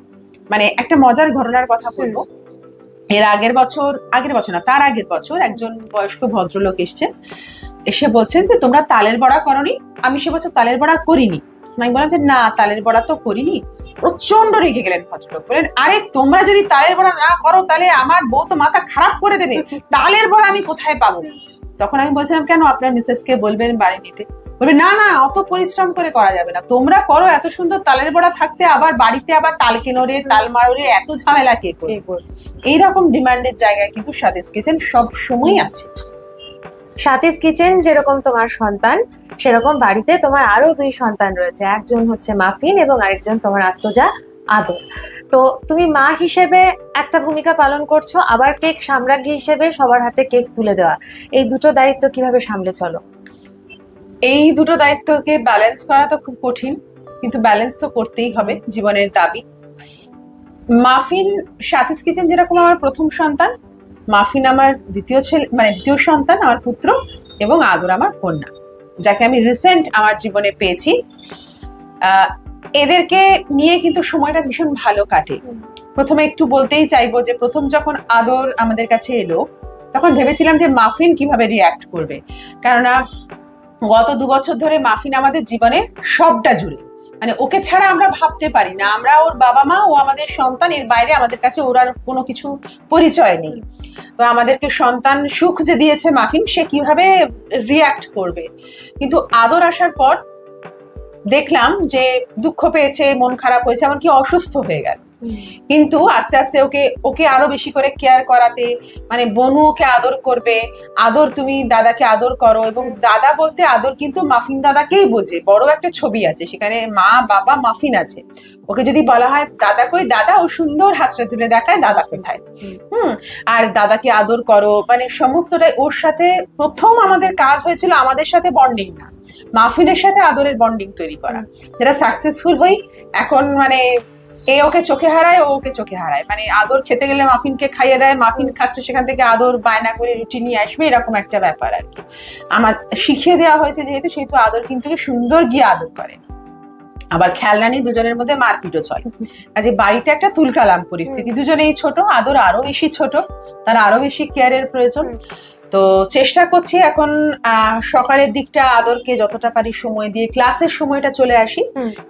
মানে একটা মজার ঘটনার কথা বলবো। এর আগের বছর না, তার আগের বছর একজন বয়স্ক ভদ্রলোক এসে বলছেন যে তোমরা তালের বড়া করনি। আমি সে বছর তালের বড়া করিনি। আমি বললাম যে না, তালের বড়া তো করিনি। প্রচন্ড রেগে গেলেন ভদ্রলোক, বলেন আরে তোমরা যদি তালের বড়া না করো তাহলে আমার বউ তো মাথা খারাপ করে দেবে, তালের বড়া আমি কোথায় পাবো? তখন আমি বলছিলাম কেন, আপনার মিসেসকে বলবেন বাড়ি নিতে। বলবে না না, অত পরিশ্রম করে করা যাবে না, তোমরা করো, এত সুন্দর তালের বড়া থাকতে আবার বাড়িতে আবার তাল কেনরে, তাল মারোরে, এত ঝামেলা কে করবে? এইরকম ডিমান্ডের জায়গায় কিন্তু সাথীস কিচেন সব সময় আছে। সাথীস কিচেন যেরকম তোমার সন্তান, সেরকম বাড়িতে তোমার আরো 2 সন্তান রয়েছে। একজন হচ্ছে মাফিন এবং আরেকজন তোমার আত্মজা আদর। তো তুমি মা হিসেবে একটা ভূমিকা পালন করছো, আবার কেক সাম্রাজ্ঞী হিসেবে সবার হাতে কেক তুলে দেওয়া। এই দুটো দায়িত্ব কিভাবে সামলে চলো? এই দুটো দায়িত্বকে ব্যালেন্স করা তো খুব কঠিন, কিন্তু ব্যালেন্স তো করতেই হবে, জীবনের দাবি। মাফিন, সাথীস কিচেন যেরকম আমার প্রথম সন্তান, মাফিন আমার দ্বিতীয় সন্তান, আমার পুত্র, এবং আদর আমার কন্যা, যাকে আমি রিসেন্ট আমার জীবনে পেয়েছি। এদেরকে নিয়ে কিন্তু সময়টা ভীষণ ভালো কাটে। প্রথমে একটু বলতেই চাইবো যে প্রথম যখন আদর আমাদের কাছে এলো, তখন ভেবেছিলাম যে মাফিন কিভাবে রিয়াক্ট করবে, কেননা গত 2 বছর ধরে মাফিন আমাদের জীবনে সবটা জুড়ে, মানে ওকে ছাড়া আমরা ভাবতে পারি না, আমরা ওর বাবা মা, ও আমাদের সন্তান, এর বাইরে আমাদের কাছে ওর আর কোনো কিছু পরিচয় নেই। তো আমাদেরকে সন্তান সুখ যে দিয়েছে মাফিন, সে কিভাবে রিয়াক্ট করবে। কিন্তু আদর আসার পর দেখলাম যে দুঃখ পেয়েছে, মন খারাপ হয়েছে, এমনকি অসুস্থ হয়ে গেল। কিন্তু আস্তে আস্তে ওকে আরো বেশি করে কেয়ার করাতে, মানে বনু ওকে আদর করবে, আদর তুমি দাদাকে আদর করো, এবং দাদা বলতে আদর কিন্তু মাফিন দাদাকেই বোঝে। বড় একটা ছবি আছে সেখানে, মা, বাবা, মাফিন আছে। ওকে যদি বলা হয় দাদা কই, দাদা, ও সুন্দর হাতটা তুলে দেখায় দাদা কোথায়। আর দাদাকে আদর করো, মানে সমস্তটাই ওর সাথে। প্রথম আমাদের কাজ হয়েছিল আমাদের সাথে বন্ডিং না, মাফিনের সাথে আদরের বন্ডিং তৈরি করা, যেটা সাকসেসফুল হই। এখন মানে এ ওকে চোখে হারায়, ও ওকে চোখে হারায়, মানে আদর খেতে গেলে মাফিনকে খাইয়ে দেয়, মাফিন খাচ্ছে সেখান থেকে আদর বায়না করে রুটি নিয়ে আসবে, এরকম একটা ব্যাপার আর কি। আমার শিখিয়ে দেওয়া হয়েছে সেহেতু আদর কিন্তু সুন্দর গিয়ে আদর করে। আবার খেলনা নিয়ে দুজনের মধ্যে মারপিটও চলে, কাজে বাড়িতে একটা তুলকালাম পরিস্থিতি। দুজনেই ছোট, আদর আরো বেশি ছোট, তার আরো বেশি কেয়ারের প্রয়োজন। তো চেষ্টা করছি এখন সকালের দিকটা আদরকে যতটা পারি সময় দিয়ে ক্লাসের সময়টা চলে আসি,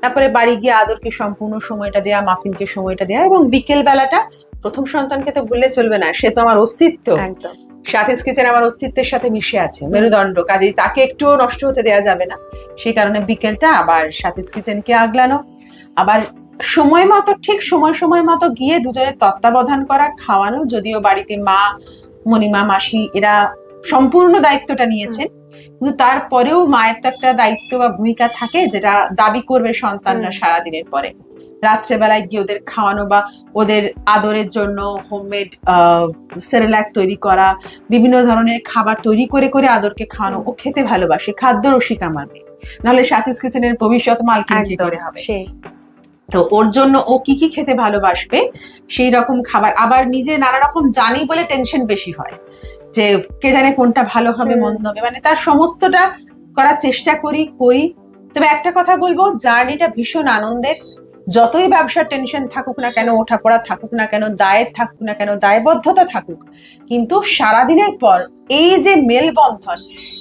তারপরে বাড়ি গিয়ে আদরকে সম্পূর্ণ সময়টা দেয়া, মাফিনকে সময়টা দেয়া, এবং বিকেল বেলাটা প্রথম সন্তানকে তো ভুললে চলবে না, সে তো আমার অস্তিত্ব, সাথীস কিচেন আমার অস্তিত্বের সাথে মিশে আছে, মেরুদণ্ড, কাজেই তাকে একটুও নষ্ট হতে দেওয়া যাবে না। সেই কারণে বিকেলটা আবার সাথীস কিচেনকে আগলানো, আবার সময় মতো ঠিক সময় মতো গিয়ে দুজনের তত্ত্বাবধান করা, খাওয়ানো। যদিও বাড়িতে মা, মণিমা, মাসি এরা সম্পূর্ণ দায়িত্বটা নিয়েছেন, কিন্তু তারপরেও মায়ের তো একটা দায়িত্ব বা ভূমিকা থাকে যেটা দাবি করবে সন্তানরা সারাদিনের পরে। রাত্রেবেলায় গিয়ে ওদের খাওয়ানো বা ওদের আদরের জন্য হোমমেড সেরেলাক তৈরি করা, বিভিন্ন ধরনের খাবার তৈরি করে করে আদরকে খাওয়ানো। ও খেতে ভালোবাসে, খাদ্য রসিক আমার মেয়ে, নাহলে সাথীস কিচেনের ভবিষ্যৎ মালকিন কি করে হবে? তো ওর জন্য ও কি কি খেতে ভালোবাসবে সেই রকম খাবার, আবার নিজে নানা রকম জানি বলে টেনশন বেশি হয় যে কে জানে কোনটা ভালো হবে মন্দ হবে, মানে তার সমস্তটা করার চেষ্টা করি। তবে একটা কথা বলবো, জার্নিটা ভীষণ আনন্দের। যতই ব্যবসার টেনশন থাকুক না কেন, ওঠাপড়া থাকুক না কেন, দায়ের থাকুক না কেন, দায়বদ্ধতা থাকুক, কিন্তু সারাদিনের পর এই যে মেলবন্ধন,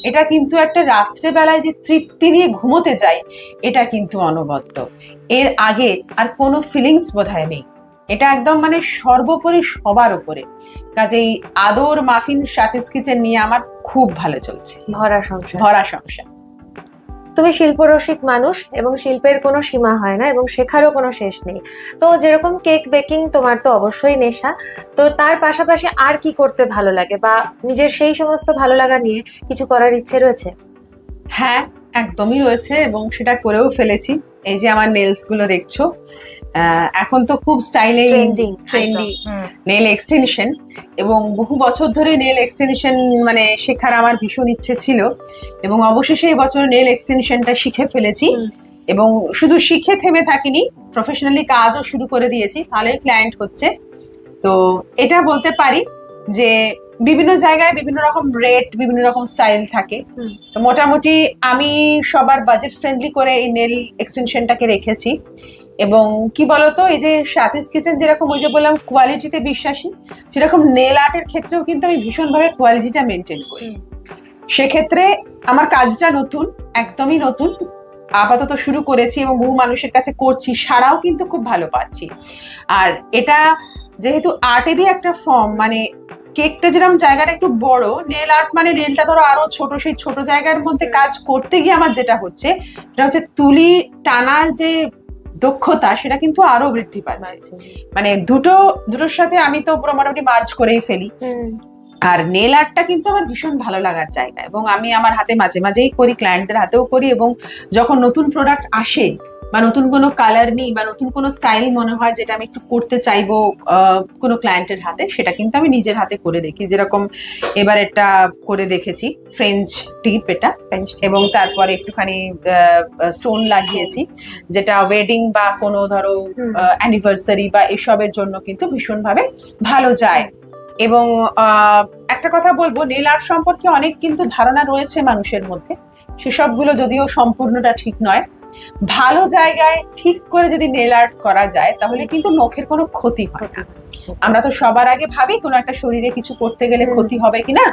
এটা কিন্তু একটা রাত্রেবেলায় যে তৃপ্তি নিয়ে ঘুমোতে যাই, এটা কিন্তু অনবদ্য। এর আগে আর কোনো ফিলিংস বোধহয় নেই। এটা একদম মানে সর্বোপরি সবার উপরে। কাজেই আদর, মাফিন, সাথীস কিচেন নিয়ে আমার খুব ভালো চলছে। ভরা সংসার। তুমি শিল্পরসিক মানুষ এবং শিল্পের কোনো সীমা হয় না এবং শেখারও কোনো শেষ নেই। তো যেরকম কেক বেকিং তোমার তো অবশ্যই নেশা, তো তার পাশাপাশি আর কি করতে ভালো লাগে বা নিজের সেই সমস্ত ভালো লাগা নিয়ে কিছু করার ইচ্ছে রয়েছে? হ্যাঁ, একদমই রয়েছে এবং সেটা করেও ফেলেছি। এই যে আমার নেলস গুলো দেখছো, এখন তো খুব স্টাইলে ট্রেন্ডি নেল এক্সটেনশন, এবং বহু বছর ধরে নেল এক্সটেনশন মানে শেখার আমার ভীষণ ইচ্ছে ছিল, এবং অবশেষে এবছর নেল এক্সটেনশনটা শিখে ফেলেছি। এবং শুধু শিখে থেমে থাকিনি, প্রফেশনালি কাজও শুরু করে দিয়েছি, ভালোই ক্লায়েন্ট হচ্ছে। তো এটা বলতে পারি যে বিভিন্ন জায়গায় বিভিন্ন রকম রেট, বিভিন্ন রকম স্টাইল থাকে। তো মোটামুটি আমি সবার বাজেট ফ্রেন্ডলি করে এই নেল এক্সটেনশনটাকে রেখেছি। এবং কি বলতো, এই যে সাথীস কিচেন যেরকম ওই যে বললাম কোয়ালিটিতে বিশ্বাসী, সেরকম নেল আর্টের ক্ষেত্রেও কিন্তু আমি ভীষণভাবে কোয়ালিটিটা মেনটেন করি। সেক্ষেত্রে আমার কাজটা নতুন, একদমই নতুন, আপাতত শুরু করেছি এবং বহু মানুষের কাছে করছি, সারাও কিন্তু খুব ভালো পাচ্ছি। আর এটা যেহেতু আর্টেরই একটা ফর্ম, মানে কেকটা যেরকম জায়গাটা একটু বড়, নেল আর্ট মানে নেলটা ধরো আরো ছোট, সেই ছোট জায়গার মধ্যে কাজ করতে গিয়ে আমার যেটা হচ্ছে সেটা হচ্ছে তুলি টানার যে দক্ষতা, সেটা কিন্তু আরো বৃদ্ধি পাচ্ছে। মানে দুটোর সাথে আমি তো পুরো মোটামুটি মার্জ করেই ফেলি। আর নেল আর্টটা কিন্তু আমার ভীষণ ভালো লাগার জায়গা, এবং আমি আমার হাতে মাঝে মাঝেই করি, ক্লায়েন্টদের হাতেও করি। এবং যখন নতুন প্রোডাক্ট আসে বা নতুন কোনো কালার নিই বা নতুন কোনো স্টাইল মনে হয় যেটা আমি একটু করতে চাইবো কোনো ক্লায়েন্টের হাতে, সেটা কিন্তু আমি নিজের হাতে করে দেখি। যেরকম এবার এটা করে দেখেছি, ফ্রেঞ্চ টিপ এটা, এবং তারপরে একটুখানি স্টোন লাগিয়েছি, যেটা ওয়েডিং বা কোনো ধরো অ্যানিভার্সারি বা এসবের জন্য কিন্তু ভীষণভাবে ভালো যায়। এবং একটা কথা বলবো, নেল আর্ট সম্পর্কে অনেক কিন্তু ধারণা রয়েছে মানুষের মধ্যে, সেসবগুলো যদিও সম্পূর্ণটা ঠিক নয়। ভালো জায়গায় ঠিক করে যদি নেল আর্ট করা যায় তাহলে কিন্তু নখের কোনো ক্ষতি হয় না। আমরা তো সবার আগে ভাবি কোনো একটা শরীরে কিছু করতে গেলে ক্ষতি হবে কিনা,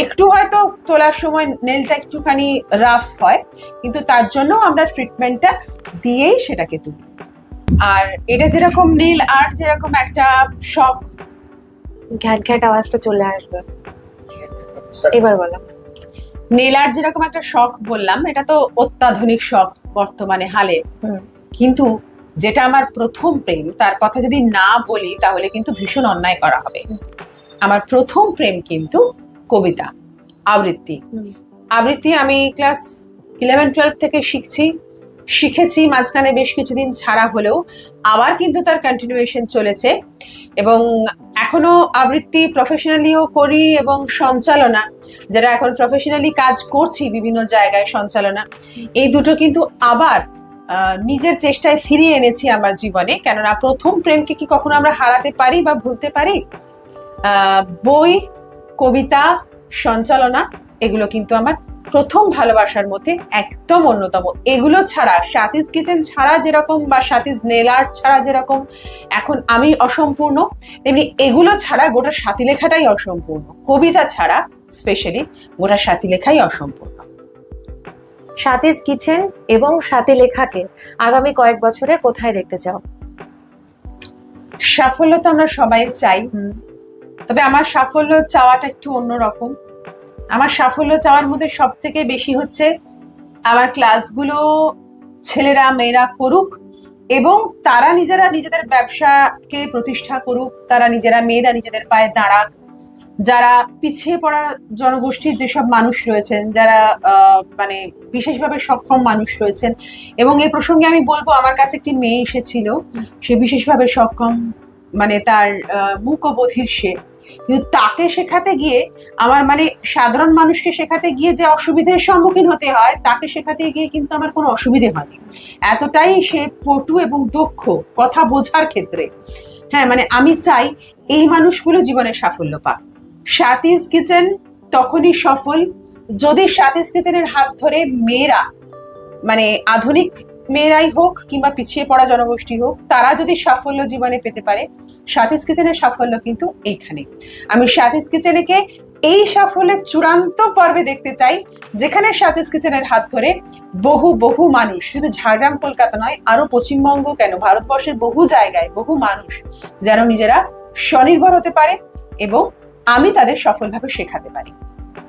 একটু হয়তো তোলার সময় নেলটা একটুখানি রাফ হয়, কিন্তু তার জন্য আমরা ট্রিটমেন্টটা দিয়েই সেটাকে তুলি। আর এটা যেরকম নেল আর্ট যেরকম একটা শখ, ঘ্যাট ঘ্যাট আওয়াজটা চলে আসবে, এবার বলো। নেল আর্ট যেরকম একটা শখ বললাম, এটা তো অত্যাধুনিক শখ বর্তমানে হালে, কিন্তু যেটা আমার প্রথম প্রেম, তার কথা যদি না বলি তাহলে কিন্তু ভীষণ অন্যায় করা হবে। আমার প্রথম প্রেম কিন্তু কবিতা, আবৃত্তি। আমি ক্লাস 11-12 থেকে শিখেছি, মাঝখানে বেশ কিছুদিন ছাড়া হলেও আবার কিন্তু তার কন্টিনিউয়েশন চলেছে। এবং এখনো আবৃত্তি প্রফেশনালিও করি, এবং সঞ্চালনা, যারা এখন প্রফেশনালি কাজ করছি বিভিন্ন জায়গায় সঞ্চালনা, এই দুটো কিন্তু আবার নিজের চেষ্টায় ফিরিয়ে এনেছি আমার জীবনে। কেননা প্রথম প্রেমকে কি কখনো আমরা হারাতে পারি বা ভুলতে পারি? বই, কবিতা, সঞ্চালনা, এগুলো কিন্তু আমার প্রথম ভালোবাসার মধ্যে একদম অন্যতম। এগুলো ছাড়া, সাথীস কিচেন ছাড়া যেরকম বা সাথীস নেল আর্ট ছাড়া যেরকম এখন আমি অসম্পূর্ণ, তেমনি এগুলো ছাড়া গোটা সাথী লেখাটাই অসম্পূর্ণ। কবিতা ছাড়া স্পেশালি গোটা সাথী লেখাই অসম্পূর্ণ। সাথীস কিচেন এবং সাথী লেখাকে আগামী কয়েক বছরে কোথায় দেখতে চাও? সাফল্য তো আমরা সবাই চাই, তবে আমার সাফল্য চাওয়াটা একটু অন্যরকম। আমার সাফল্য চাওয়ার মধ্যে সব থেকে বেশি হচ্ছে আমার ক্লাসগুলো ছেলেরা মেয়েরা করুক এবং তারা নিজেরা নিজেদের ব্যবসাকে প্রতিষ্ঠা করুক, তারা নিজেরা মেয়েরা নিজেদের পায়ে দাঁড়াক। যারা পিছিয়ে পড়া জনগোষ্ঠীর যেসব মানুষ রয়েছেন, যারা মানে বিশেষভাবে সক্ষম মানুষ রয়েছেন, এবং এই প্রসঙ্গে আমি বলবো আমার কাছে একটি মেয়ে এসেছিল, সে বিশেষভাবে সক্ষম, মানে তার মুক ও বধির সে, কিন্তু তাকে শেখাতে গিয়ে আমার মানে সাধারণ মানুষকে শেখাতে গিয়ে যে অসুবিধার সম্মুখীন হতে হয়, তাকে শেখাতে গিয়ে কিন্তু আমার কোনো অসুবিধে হয়নি। এতটাই সে পটু এবং দক্ষ কথা বোঝার ক্ষেত্রে। হ্যাঁ, মানে আমি চাই এই মানুষগুলো জীবনে সাফল্য পাক। সাথীস কিচেন তখনই সফল যদি সাথীস কিচেনের হাত ধরে মেয়েরা, মানে আধুনিক মেয়েরাই হোক কিংবা পিছিয়ে পড়া জনগোষ্ঠী হোক, তারা যদি সাফল্য জীবনে পেতে পারে। সাথীস কিচেনের সাফল্য কিন্তু এইখানে। আমি সাথীস কিচেনকে এই সাফল্যের চূড়ান্ত পর্বে দেখতে চাই, যেখানে সাথীস কিচেনের হাত ধরে বহু বহু মানুষ, শুধু ঝাড়গ্রাম কলকাতা নয়, আরো পশ্চিমবঙ্গ কেন ভারতবর্ষের বহু জায়গায় বহু মানুষ যেন নিজেরা স্বনির্ভর হতে পারে এবং আমি তাদের সফলভাবে শেখাতে পারি।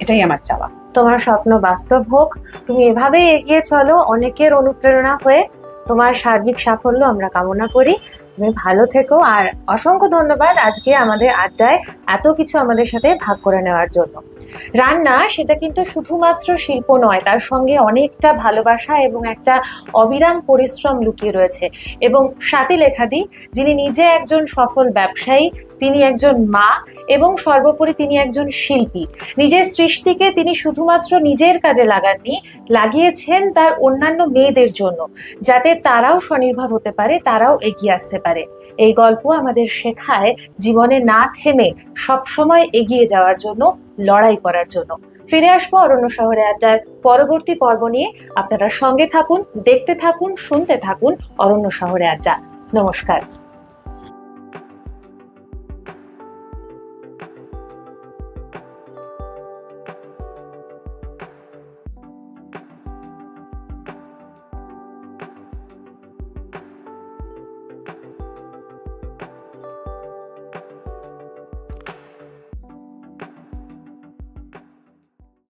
এটাই আমার চাওয়া। তোমার স্বপ্ন বাস্তব হোক, তুমি এভাবে এগিয়ে চলো অনেকের অনুপ্রেরণা হয়ে। তোমার সার্বিক সাফল্য আমরা কামনা করি। তুমি ভালো থেকো, আর অসংখ্য ধন্যবাদ আজকে আমাদের আড্ডায় এত কিছু আমাদের সাথে ভাগ করে নেওয়ার জন্য। রান্না সেটা কিন্তু শুধুমাত্র শিল্প নয়, তার সঙ্গে অনেকটা ভালোবাসা এবং একটা অবিরাম পরিশ্রম লুকিয়ে রয়েছে। এবং সাথী লেখাদি, যিনি নিজে একজন সফল ব্যবসায়ী, তিনি একজন মা এবং সর্বোপরি তিনি একজন শিল্পী। নিজের সৃষ্টিকে তিনি শুধুমাত্র নিজের কাজে লাগাননি, লাগিয়েছেন তার অন্যান্য মেয়েদের জন্য, যাতে তারাও স্বনির্ভর হতে পারে, তারাও এগিয়ে আসতে পারে। এই গল্প আমাদের শেখায় জীবনে না থেমে সবসময় এগিয়ে যাওয়ার জন্য, লড়াই করার জন্য। ফিরে আসবো অরণ্য শহরে আড্ডার পরবর্তী পর্ব নিয়ে। আপনারা সঙ্গে থাকুন, দেখতে থাকুন, শুনতে থাকুন অরণ্য শহরে আড্ডা। নমস্কার।